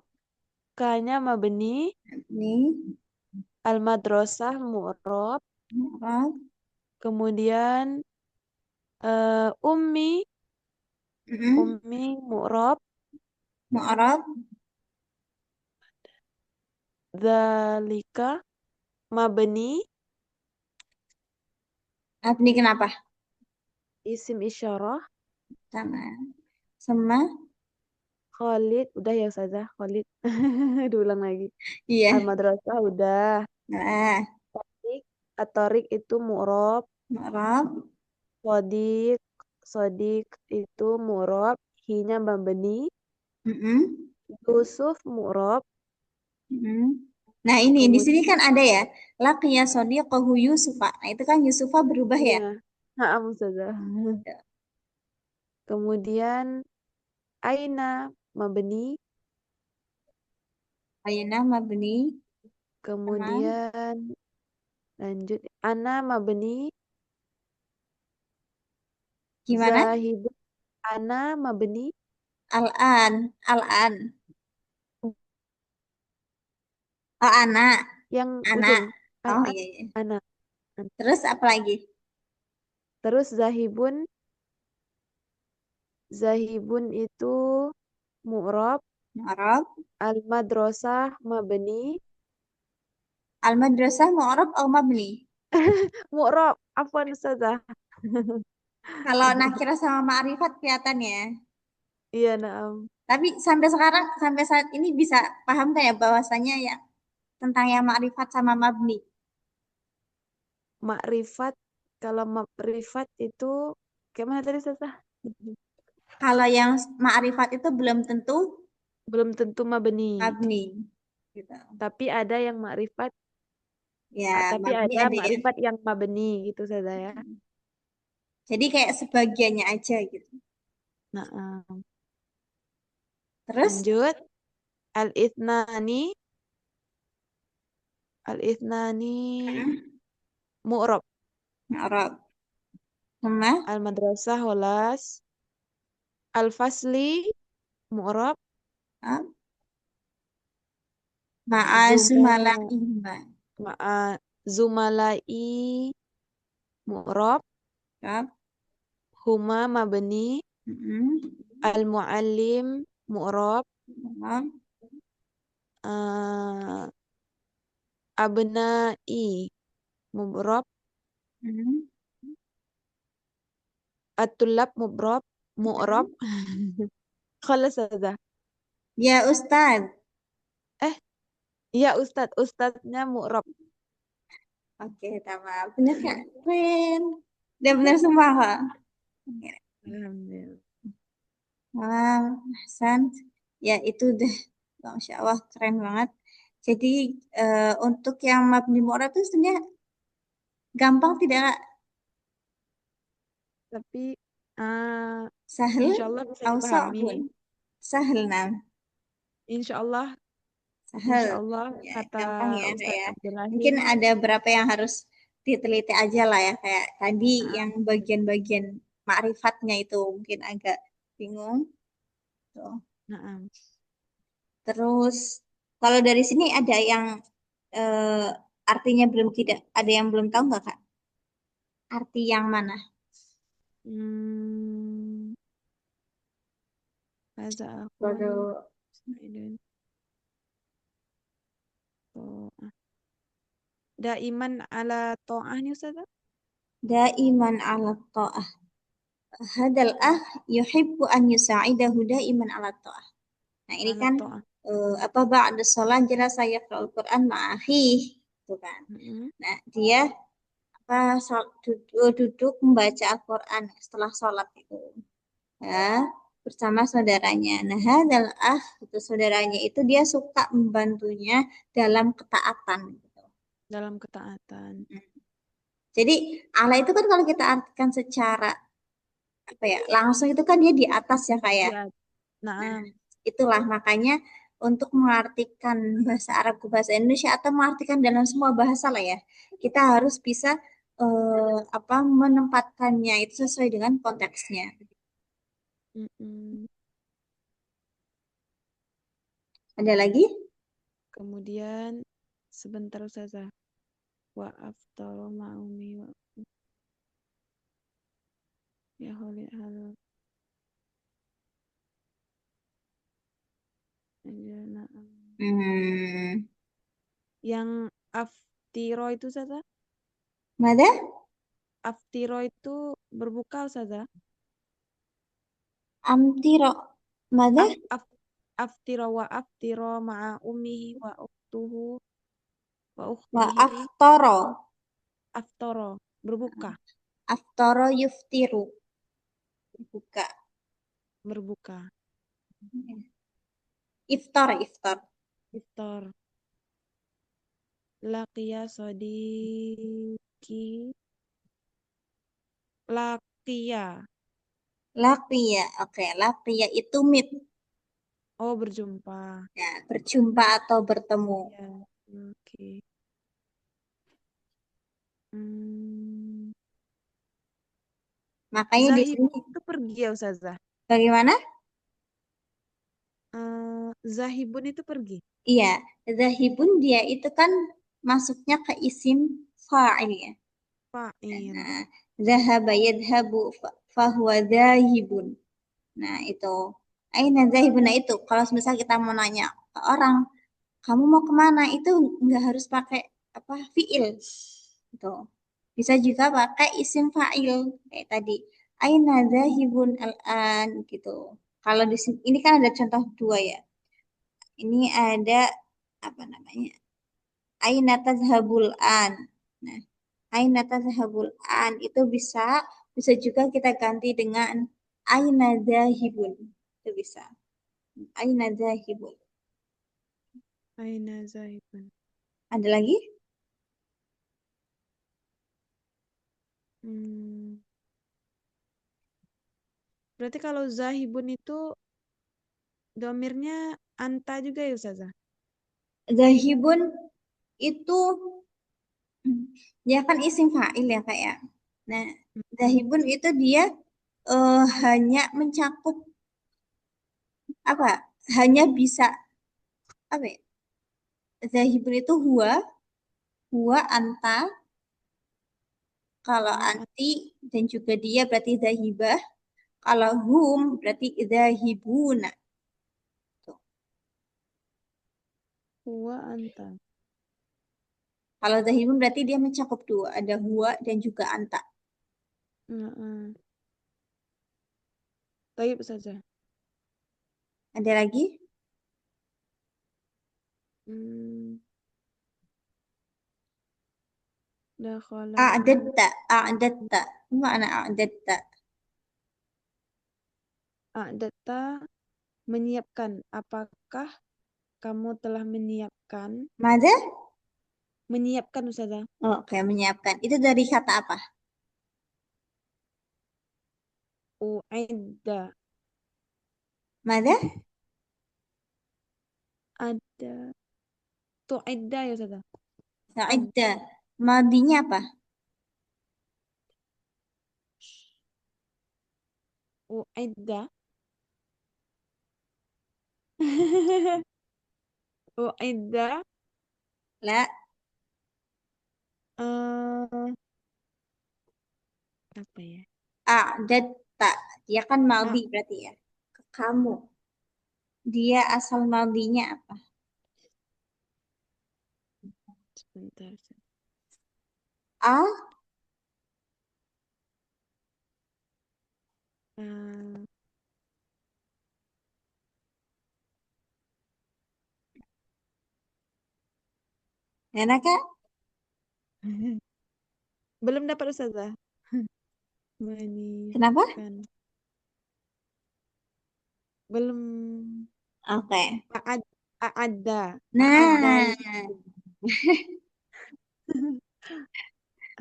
Speaker 3: kanya mabni,
Speaker 1: Mabni.
Speaker 3: al-madrasah mu'rab,
Speaker 1: Mu'rab.
Speaker 3: kemudian ummi,
Speaker 1: Mm-mm.
Speaker 3: ummi mu'rab,
Speaker 1: Mu'rab.
Speaker 3: dzalika mabni,
Speaker 1: Mabni kenapa?
Speaker 3: isim isyarah,
Speaker 1: Tamam. Summa.
Speaker 3: Khalid, udah ya Ustazah, Khalid. Diulang lagi.
Speaker 1: Iya.
Speaker 3: Al-madrasah udah.
Speaker 1: Nah.
Speaker 3: Tarik, at-tarik itu mu'rab,
Speaker 1: Mu'rab.
Speaker 3: sodik, sodik itu mu'rab, hinya mabni,
Speaker 1: Mm-mm.
Speaker 3: Yusuf mu'rab,
Speaker 1: Mm-mm. Nah ini di sini
Speaker 3: kemudian
Speaker 1: kan ada ya. Laqiya sodiqahu Yusufa. Nah itu kan Yusufa berubah ya.
Speaker 3: iya, na'am Ustazah. Kemudian aina mabni,
Speaker 1: Ayana mabni. Tamam.
Speaker 3: kemudian lanjut ana mabni,
Speaker 1: Gimana?
Speaker 3: zahibun, ana mabni,
Speaker 1: Al-an. Al-an. Oh anak.
Speaker 3: yang
Speaker 1: Anak.
Speaker 3: ujung
Speaker 1: Oh
Speaker 3: ana,
Speaker 1: iya, iya.
Speaker 3: ana.
Speaker 1: Terus apa lagi?
Speaker 3: Terus zahibun, zahibun itu mu'rab,
Speaker 1: Mu'rab.
Speaker 3: al-madrasah mabni,
Speaker 1: Al-madrasah mu'rab atau mabni?
Speaker 3: mu'rab, afwan Ustazah.
Speaker 1: Kalau nakirah sama ma'rifat kelihatan ya.
Speaker 3: Iya, na'am.
Speaker 1: Tapi sampai sekarang, sampai saat ini bisa paham nggak ya bahwasanya ya tentang yang ma'rifat sama mabni?
Speaker 3: Makrifat, kalau makrifat itu kayak mana tadi Ustazah?
Speaker 1: Kalau yang ma'rifat itu belum tentu
Speaker 3: Belum tentu mabni.
Speaker 1: mabni. Gitu.
Speaker 3: Tapi ada yang makrifat,
Speaker 1: Ya,
Speaker 3: tapi
Speaker 1: mabni
Speaker 3: ada
Speaker 1: ada ya.
Speaker 3: makrifat yang mabni gitu Ustazah ya.
Speaker 1: Jadi kayak sebagiannya aja gitu.
Speaker 3: Nah,
Speaker 1: Terus,
Speaker 3: lanjut. Al-ithnani, al-ithnani
Speaker 1: mm,
Speaker 3: mu'rab.
Speaker 1: ma'rab. Sama,
Speaker 3: Al-madrasah holas. Al-fasli mu'rab.
Speaker 1: ah, ma'azumala
Speaker 3: Zumu
Speaker 1: ihma.
Speaker 3: ma'a zumalai mu'rab.
Speaker 1: Ma'rab.
Speaker 3: Huma mabni.
Speaker 1: Mm,
Speaker 3: Al-muallim mu'rab.
Speaker 1: ma'rab.
Speaker 3: eh, Abnai mu'rab.
Speaker 1: Mm,
Speaker 3: At-tullab mu'rab. Mu'rab.
Speaker 1: mm.
Speaker 3: Khalas ada.
Speaker 1: Ya Ustadz.
Speaker 3: Eh, iya Ustadz. Ustadznya mu'rab.
Speaker 1: Oke, tamam. Bener Kak? Keren. Udah bener semua kok. Oke.
Speaker 3: Alhamdulillah.
Speaker 1: Wow, Hasan. Ya itu udah, Masya Allah, keren banget. Jadi untuk yang mabni mu'rab itu sebenarnya gampang tidak Kak?
Speaker 3: Tapi
Speaker 1: Sahel
Speaker 3: insya Allah bisa
Speaker 1: atau
Speaker 3: dipahami.
Speaker 1: sa'bun? Sahel nah.
Speaker 3: Insya Allah,
Speaker 1: Sahel. Ya,
Speaker 3: kata
Speaker 1: gampang ya Kak
Speaker 3: Ustadz
Speaker 1: ya.
Speaker 3: Abdurrahim.
Speaker 1: Mungkin ada beberapa yang harus diteliti aja lah ya kayak tadi
Speaker 3: Nah,
Speaker 1: yang bagian-bagian makrifatnya itu mungkin agak bingung. Tuh.
Speaker 3: nah,
Speaker 1: Terus kalau dari sini ada yang eh, artinya belum tidak ada yang belum tahu nggak Kak? Arti yang mana?
Speaker 3: hmm, Haza akhun
Speaker 2: Kalau
Speaker 3: Saidun To'ah. Daiman ala to'ah nih Ustazah?
Speaker 1: Daiman ala ta'ah. Hadal yuhibbu an yusa'idahu daiman ala ta'ah. Nah, ini
Speaker 3: Ala
Speaker 1: kan
Speaker 3: to'ah.
Speaker 1: apa ba'da sholat jelas saya Al Quran ma'ahi itu kan.
Speaker 3: Mm-mm.
Speaker 1: Nah, dia apa duduk membaca Al-Quran setelah sholat itu. Ya, bersama saudaranya. Nah, hadal itu saudaranya itu dia suka membantunya dalam ketaatan gitu.
Speaker 3: Dalam ketaatan.
Speaker 1: Jadi Allah itu kan kalau kita artikan secara apa ya langsung itu kan dia di atas ya kayak.
Speaker 3: Ya,
Speaker 1: Nah,
Speaker 3: naam.
Speaker 1: itulah makanya untuk mengartikan bahasa Arab ke bahasa Indonesia atau mengartikan dalam semua bahasa lah ya, kita harus bisa apa menempatkannya itu sesuai dengan konteksnya.
Speaker 3: Mm-mm.
Speaker 1: Ada lagi?
Speaker 3: Kemudian sebentar Ustazah. Wa aftaru ma'umi wa ya holi hal naam.
Speaker 1: Hmm.
Speaker 3: Yang aftiro itu Ustazah?
Speaker 1: Mada?
Speaker 3: Aftiro itu berbuka Ustazah?
Speaker 1: Amtiro. Mada?
Speaker 3: Af, af, aftiro wa aftiro ma'a ummihi wa uktuhu wa
Speaker 1: Wa
Speaker 3: ukhtihi
Speaker 1: aftoro.
Speaker 3: aftoro berbuka
Speaker 1: Aftoro yuftiru. Buka.
Speaker 3: berbuka
Speaker 1: Iftar, iftar.
Speaker 3: iftar laqiya sodiki laqiya
Speaker 1: Laqiya. Oke, laqiya itu meet.
Speaker 3: oh berjumpa
Speaker 1: Ya, berjumpa atau bertemu.
Speaker 3: ya oke. Hmm.
Speaker 1: Makanya di
Speaker 3: Zahib
Speaker 1: sini
Speaker 3: itu pergi ya Ustazah.
Speaker 1: bagaimana?
Speaker 3: Zahibun itu pergi
Speaker 1: Iya, zahibun dia itu kan masuknya ke isim fa'il ya.
Speaker 3: fa'il
Speaker 1: Nah, zahaba yadhabu fahuwa zahibun. Nah, itu. Aina zahibun. Nah, itu. Kalau misal kita mau nanya ke orang, kamu mau kemana? Itu nggak harus pakai apa fiil. Gitu. Bisa juga pakai isim fa'il. Kayak tadi. Aina zahibun al-an. Gitu. Kalau di sini, ini kan ada contoh dua ya. Ini ada apa namanya? Aina tazhabul an. Nah, aina tazhabul an itu bisa bisa juga kita ganti dengan aina zahibun. Itu bisa. Aina zahibun.
Speaker 3: aina zahibun
Speaker 1: Ada lagi?
Speaker 3: hmm. Berarti kalau zahibun itu domirnya anta juga ya Ustazah.
Speaker 1: Zahibun itu dia kan isim fa'il ya kayak. Nah,
Speaker 3: Hmm.
Speaker 1: zahibun itu dia hanya mencakup apa? Hanya bisa apa ya? Zahibun itu huwa anta. Kalau
Speaker 3: Wa
Speaker 1: anti dan juga dia berarti zahibah. Kalau hum berarti zahibuna. Tuh.
Speaker 3: huwa anta.
Speaker 1: Kalau zahibun berarti dia mencakup dua. Ada huwa dan juga anta.
Speaker 3: Heeh. Taib saja.
Speaker 1: Ada lagi?
Speaker 3: Hmm. Dakhala zaid.
Speaker 1: A'datta. A'datta. Mana a'datta?
Speaker 3: A'datta menyiapkan. Apakah kamu telah
Speaker 1: Mada?
Speaker 3: menyiapkan Ustazah.
Speaker 1: Oh, oke, menyiapkan. Itu dari kata apa?
Speaker 3: U'idda.
Speaker 1: Mada?
Speaker 3: Ada. Tu'idda ya Ustazah.
Speaker 1: Sa'idda. Madinya apa?
Speaker 3: U'idda. U'idda.
Speaker 1: La.
Speaker 3: eh apa ya?
Speaker 1: A'datta. Dia kan
Speaker 3: Ah,
Speaker 1: maldi berarti ya. Kamu. Dia asal maldinya apa?
Speaker 3: sebentar.
Speaker 1: A.
Speaker 3: Eh,
Speaker 1: Enak Kak?
Speaker 3: belum dapat Ustazah.
Speaker 1: Kenapa?
Speaker 3: Menyiapkan. Belum.
Speaker 1: Oke.
Speaker 3: A'ad, a'adda. A'adda
Speaker 1: Nah,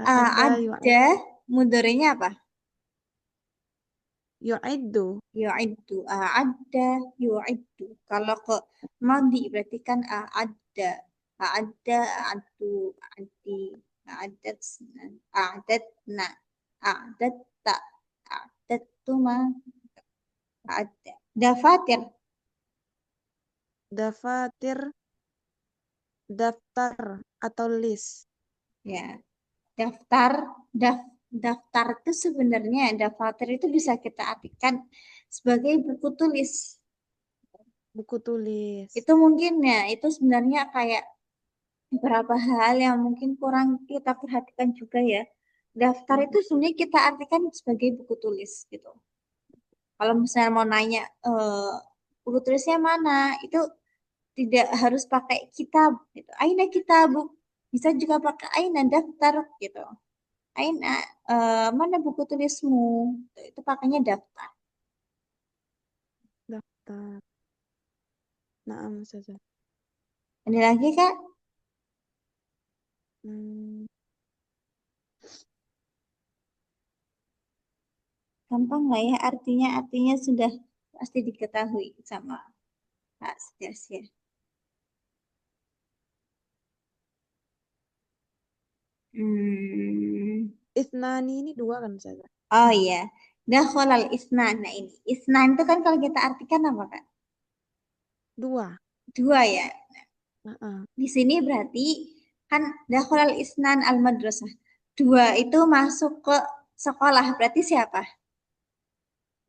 Speaker 3: a'adda
Speaker 1: ada mudorenya apa?
Speaker 3: yu'iddu.
Speaker 1: Yu'iddu. Ada yu'iddu. Kalau ke madi berarti kan ada. Ada, a'addu, a'addi, a'adat, a'adatna, a'adatta, a'adattuma, a'adda. Dafatir.
Speaker 3: Dafatir, daftar atau list.
Speaker 1: Ya, daftar, daf, daftar itu sebenarnya daftar itu bisa kita artikan sebagai buku tulis.
Speaker 3: Buku tulis.
Speaker 1: Itu mungkin ya, itu sebenarnya kayak beberapa hal yang mungkin kurang kita perhatikan juga ya. Daftar itu sebenarnya kita artikan sebagai buku tulis gitu. Kalau misalnya mau nanya buku tulisnya mana, itu tidak harus pakai kitab gitu. Aina kitabuk, bisa juga pakai aina daftar gitu. Aina, mana buku tulismu? Itu pakainya daftar.
Speaker 3: Daftar. Naam saja.
Speaker 1: Ada lagi Kak?
Speaker 3: Hmm,
Speaker 1: Gampang lah ya artinya sudah pasti diketahui sama Kak Sedas ya. Hmm.
Speaker 3: Isnani ini dua kan saja.
Speaker 1: Oh iya, dakhalal isnan. Nah ini, isnan itu kan kalau kita artikan apa Kak?
Speaker 3: Dua.
Speaker 1: Dua ya.
Speaker 3: Heeh.
Speaker 1: Di sini berarti kan dakhalal isnan al madrasah. Dua itu masuk ke sekolah. Berarti siapa?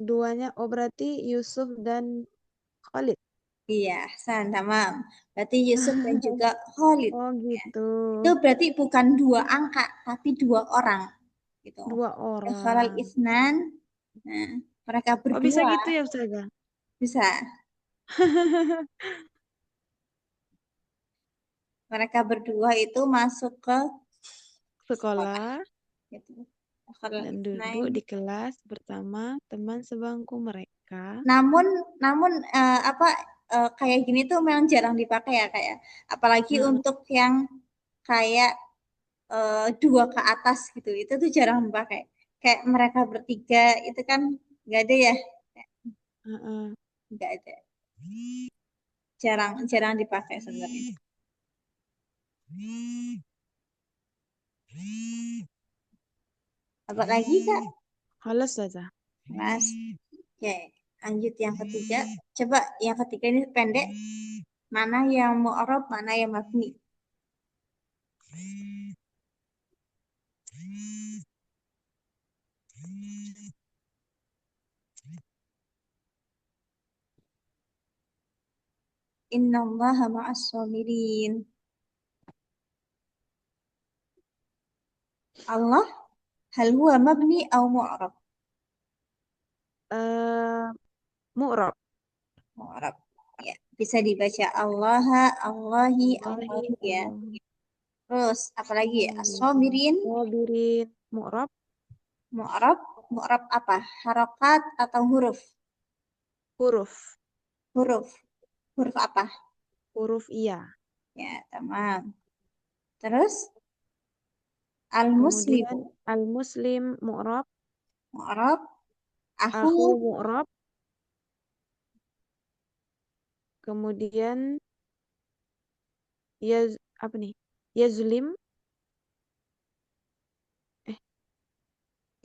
Speaker 3: Duanya, oh berarti Yusuf dan Khalid.
Speaker 1: Iya, tamam. Berarti Yusuf dan juga Khalid.
Speaker 3: Oh
Speaker 1: Ya.
Speaker 3: gitu.
Speaker 1: Itu berarti bukan dua angka, tapi dua orang. Gitu.
Speaker 3: Dua
Speaker 1: Dakhalal
Speaker 3: orang.
Speaker 1: isnan. Nah, mereka
Speaker 3: Oh bisa
Speaker 1: berdua
Speaker 3: gitu ya Ustazah?
Speaker 1: bisa. Mereka berdua itu masuk ke sekolah.
Speaker 3: Sekolah
Speaker 1: Gitu. Dakhalal
Speaker 3: dan
Speaker 1: isnain.
Speaker 3: duduk di kelas bersama teman sebangku mereka.
Speaker 1: Namun, namun apa kayak gini tuh memang jarang dipakai ya kayak. Apalagi
Speaker 3: Heeh.
Speaker 1: untuk yang kayak dua ke atas gitu. Itu tuh jarang dipakai. Kayak mereka bertiga itu kan nggak ada ya,
Speaker 3: Heeh.
Speaker 1: nggak ada. Jarang jarang dipakai sebenarnya. Apa lagi Kak?
Speaker 3: Halo Ustazah.
Speaker 1: Mas. Oke, lanjut yang ketiga. Coba yang ketiga ini pendek. Mana yang mu'arab, mana yang mabni. Inna allaha ma'as sabirin. Allah, hal huwa mabni au mu'arab?
Speaker 3: Eh, Mu'rab.
Speaker 1: Mu'arab. Ya, bisa dibaca Allah, Allahi,
Speaker 3: Allahi
Speaker 1: Allahu ya.
Speaker 3: Allah.
Speaker 1: Terus apalagi ya?
Speaker 3: Sabirin.
Speaker 1: As-sabirin,
Speaker 3: Sabirin. Mu'rab.
Speaker 1: mu'arab. Mu'arab apa? Harokat atau huruf?
Speaker 3: Huruf.
Speaker 1: Huruf. Huruf apa?
Speaker 3: huruf iya.
Speaker 1: Ya, tamam. Terus
Speaker 3: Kemudian
Speaker 1: al-muslimu
Speaker 3: al-muslim mu'rab,
Speaker 1: mu'rab, aku
Speaker 3: aku mu'rab, kemudian yaz apa nih? Yazlim, eh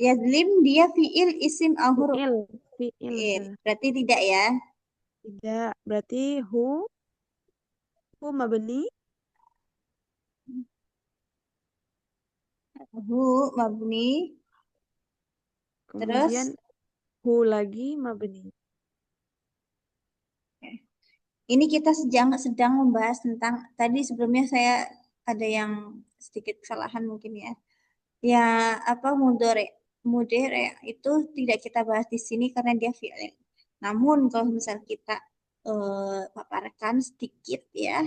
Speaker 1: yazlim dia fiil isim al huruf.
Speaker 3: fi'il, fi'il
Speaker 1: Fiil.
Speaker 3: salah.
Speaker 1: Berarti tidak ya.
Speaker 3: Tidak, berarti hu mabni,
Speaker 1: Hu mabni.
Speaker 3: kemudian
Speaker 1: Terus
Speaker 3: hu lagi mabni.
Speaker 1: ini kita sedang membahas tentang tadi sebelumnya saya ada yang sedikit kesalahan mungkin ya. Ya apa mudore itu tidak kita bahas di sini karena dia fi'il. Namun kalau misal kita paparkan sedikit ya,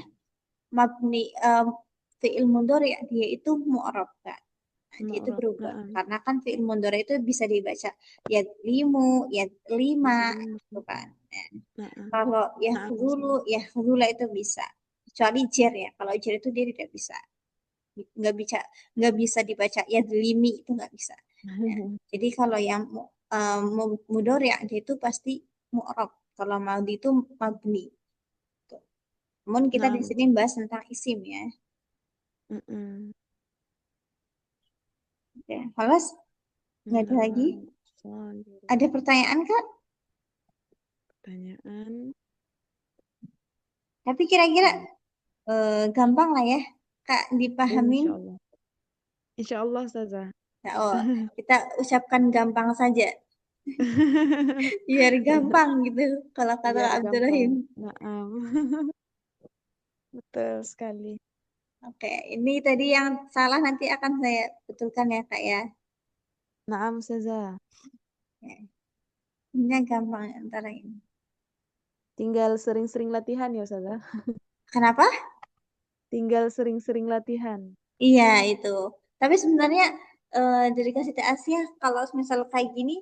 Speaker 1: mabni fi'il mudore dia itu mu'rab Kak. Nah, dia itu
Speaker 3: Mu'rab.
Speaker 1: berubah
Speaker 3: Naam.
Speaker 1: karena kan fi'il mudore itu bisa dibaca ya limu, ya lima
Speaker 3: Yazlim.
Speaker 1: gitu kan. Nah,
Speaker 3: Naam.
Speaker 1: kalau ya
Speaker 3: Naam.
Speaker 1: dulu ya dulu itu bisa. Kecuali jer ya. Kalau jer itu dia tidak bisa. Nggak bisa nggak bisa dibaca ya limi itu nggak bisa. Ya. Jadi kalau yang mudor ya dia itu pasti mu'rab. Kalau maudi itu mabni. Tuh. Namun kita di
Speaker 3: Naam.
Speaker 1: sini bahas tentang isim ya.
Speaker 3: Mm-mm.
Speaker 1: Ya, halas nggak ada lagi.
Speaker 3: Halaman selanjutnya.
Speaker 1: Ada pertanyaan Kak?
Speaker 3: Pertanyaan.
Speaker 1: Tapi kira-kira
Speaker 3: Hmm.
Speaker 1: gampang lah ya Kak dipahamin.
Speaker 3: Insya Allah. Insya Allah saja.
Speaker 1: Ya, oh, kita ucapkan gampang saja. Biar gampang gitu kalau kata
Speaker 3: Biar
Speaker 1: Abdurrahim.
Speaker 3: gampang. Naam. Betul sekali.
Speaker 1: Oke, ini tadi yang salah nanti akan saya betulkan ya Kak ya.
Speaker 3: Naam saja.
Speaker 1: Ya, ini gampang antara ini.
Speaker 3: Tinggal sering-sering latihan ya saja.
Speaker 1: Kenapa?
Speaker 3: Tinggal sering-sering latihan.
Speaker 1: Iya itu. Tapi sebenarnya dari kasih Asia kalau misal kayak gini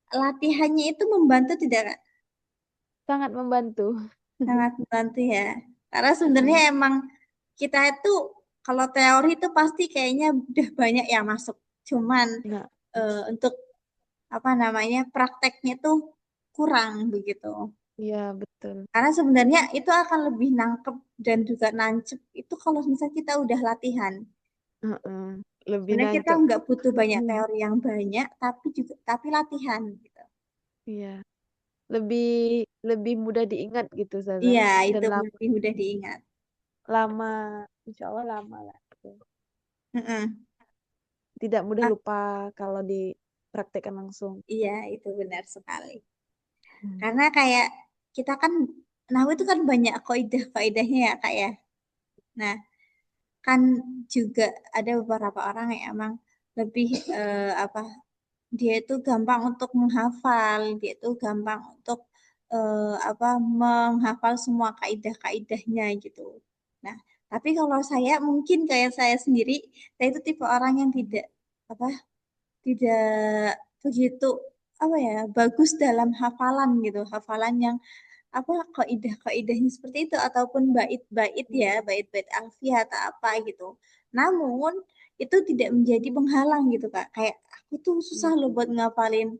Speaker 1: latihannya itu membantu tidak Kak?
Speaker 3: Sangat membantu.
Speaker 1: Sangat membantu ya. Karena sebenarnya
Speaker 3: Heeh.
Speaker 1: emang kita itu kalau teori itu pasti kayaknya udah banyak yang masuk. Cuman
Speaker 3: Nah,
Speaker 1: untuk apa namanya prakteknya tuh kurang begitu.
Speaker 3: iya betul.
Speaker 1: Karena sebenarnya itu akan lebih nangkep dan juga nancep itu kalau misalnya kita udah latihan.
Speaker 3: Heeh. Lebih
Speaker 1: Sebenarnya kita
Speaker 3: nancep.
Speaker 1: nggak butuh banyak teori yang banyak, tapi latihan gitu.
Speaker 3: Iya. Lebih lebih mudah diingat gitu Saza.
Speaker 1: Iya,
Speaker 3: Dan
Speaker 1: itu
Speaker 3: lama,
Speaker 1: lebih mudah diingat.
Speaker 3: lama, insya Allah lama lah. Gitu.
Speaker 1: Mm-mm.
Speaker 3: Tidak mudah
Speaker 1: Ah,
Speaker 3: lupa kalau dipraktekkan langsung.
Speaker 1: iya, itu benar sekali.
Speaker 3: Hmm.
Speaker 1: Karena kayak kita kan, nah itu kan banyak kaidah-kaidahnya ya kak ya. Nah, kan juga ada beberapa orang yang emang lebih apa dia itu gampang untuk menghafal, dia itu gampang untuk apa menghafal semua kaidah-kaidahnya gitu. Nah, tapi kalau saya mungkin kayak saya sendiri, saya itu tipe orang yang tidak apa tidak begitu apa ya bagus dalam hafalan gitu, hafalan yang apa kaidah-kaidahnya seperti itu ataupun bait-bait ya,
Speaker 3: Hmm.
Speaker 1: bait-bait alfiah atau apa gitu. Namun itu tidak menjadi penghalang gitu Kak. Kayak aku tuh susah
Speaker 3: Hmm.
Speaker 1: loh buat ngafalin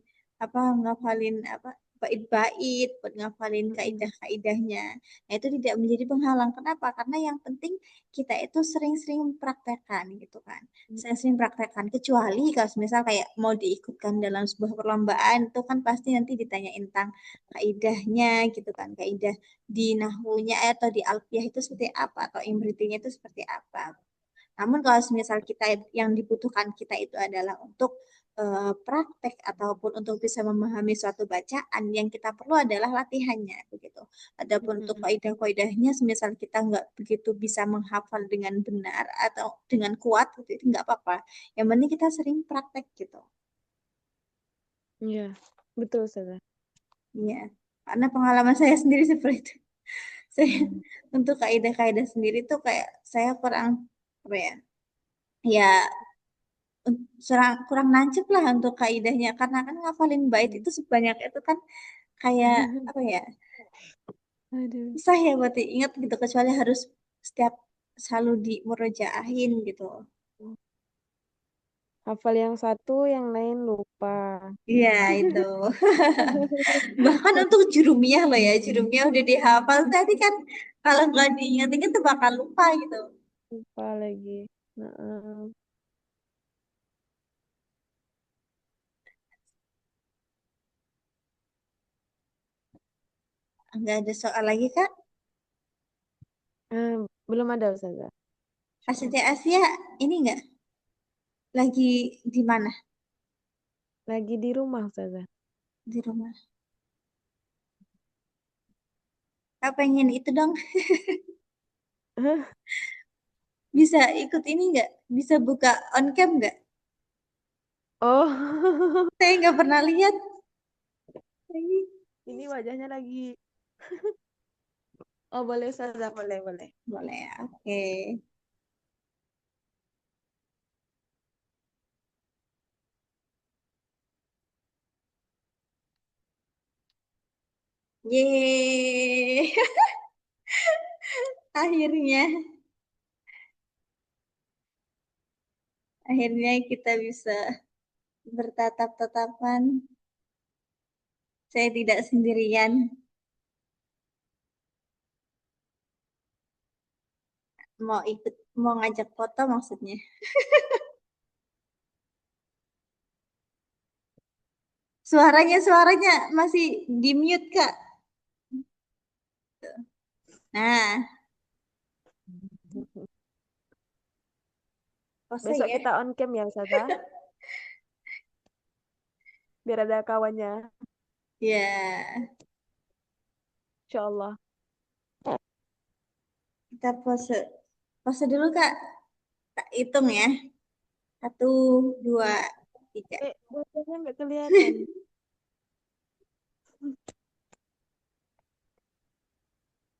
Speaker 1: apa bait-bait, buat ngafalin
Speaker 3: Hmm.
Speaker 1: kaidah-kaidahnya. Nah, itu tidak menjadi penghalang. Kenapa? Karena yang penting kita itu sering-sering mempraktekkan gitu kan. Sering-sering praktekkan. Kecuali kalau misal kayak mau diikutkan dalam sebuah perlombaan itu kan pasti nanti ditanyain tentang kaidahnya gitu kan, kaidah di nahwunya atau di alfiah itu seperti apa atau imritinya itu seperti apa. Namun kalau misal kita yang dibutuhkan kita itu adalah untuk praktek ataupun untuk bisa memahami suatu bacaan yang kita perlu adalah latihannya begitu. Adapun untuk
Speaker 3: Hmm.
Speaker 1: kaidah-kaidahnya semisal kita nggak begitu bisa menghafal dengan benar atau dengan kuat gitu itu nggak apa-apa. Yang penting kita sering praktek gitu.
Speaker 3: Iya, betul Saza.
Speaker 1: Iya. Karena pengalaman saya sendiri seperti itu. Saya
Speaker 3: Hmm.
Speaker 1: untuk kaidah-kaidah sendiri tuh kayak saya kurang apa ya ya kurang kurang nancep lah untuk kaidahnya karena kan ngafalin bait
Speaker 3: Hmm.
Speaker 1: itu sebanyak itu kan kayak apa ya
Speaker 3: Aduh.
Speaker 1: Susah ya buat diingat gitu, kecuali harus setiap selalu di murojaahin gitu.
Speaker 3: Hafal yang satu, yang lain lupa.
Speaker 1: Iya itu. Bahkan untuk jurumiyah loh ya, jurumiyah udah dihafal tadi kan kalau nggak diingat-ingat tuh bakal lupa gitu.
Speaker 3: Lupa lagi. Heeh.
Speaker 1: Nggak ada soal lagi Kak.
Speaker 3: Eh, belum ada Ustazah.
Speaker 1: Asisten Asia ini nggak lagi di mana?
Speaker 3: Lagi di rumah Ustazah.
Speaker 1: Di rumah. Kak pengen itu dong. Bisa ikut ini nggak? Bisa buka on cam nggak?
Speaker 3: Oh,
Speaker 1: Saya nggak pernah lihat. Lagi.
Speaker 3: ini wajahnya lagi. Oh, boleh Ustazah, boleh, boleh.
Speaker 1: Boleh ya, oke. Yeay. Akhirnya, akhirnya kita bisa bertatap-tatapan. Saya tidak sendirian. Mau ikut, mau ngajak foto maksudnya. Suaranya masih di mute, Kak. Nah, pose
Speaker 3: Besok
Speaker 1: ya.
Speaker 3: kita on cam ya Ustazah, biar ada kawannya.
Speaker 1: Ya,
Speaker 3: Insya Allah.
Speaker 1: kita pose. Pose dulu, Kak. Tak hitung ya. Satu, dua, tiga.
Speaker 3: Wajahnya nggak kelihatan.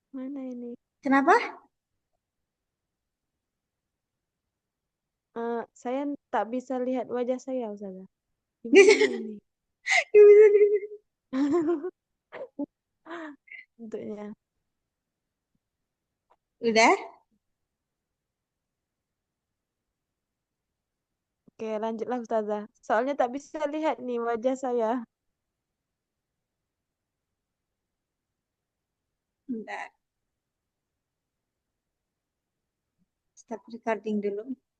Speaker 3: Mana ini?
Speaker 1: Kenapa?
Speaker 3: Saya tak bisa lihat wajah saya Ustazah. Gimana ini? Bentuknya.
Speaker 1: Udah?
Speaker 3: Oke, lanjutlah Ustazah. Soalnya tak bisa lihat nih wajah saya.
Speaker 1: Bentar. Stop recording dulu.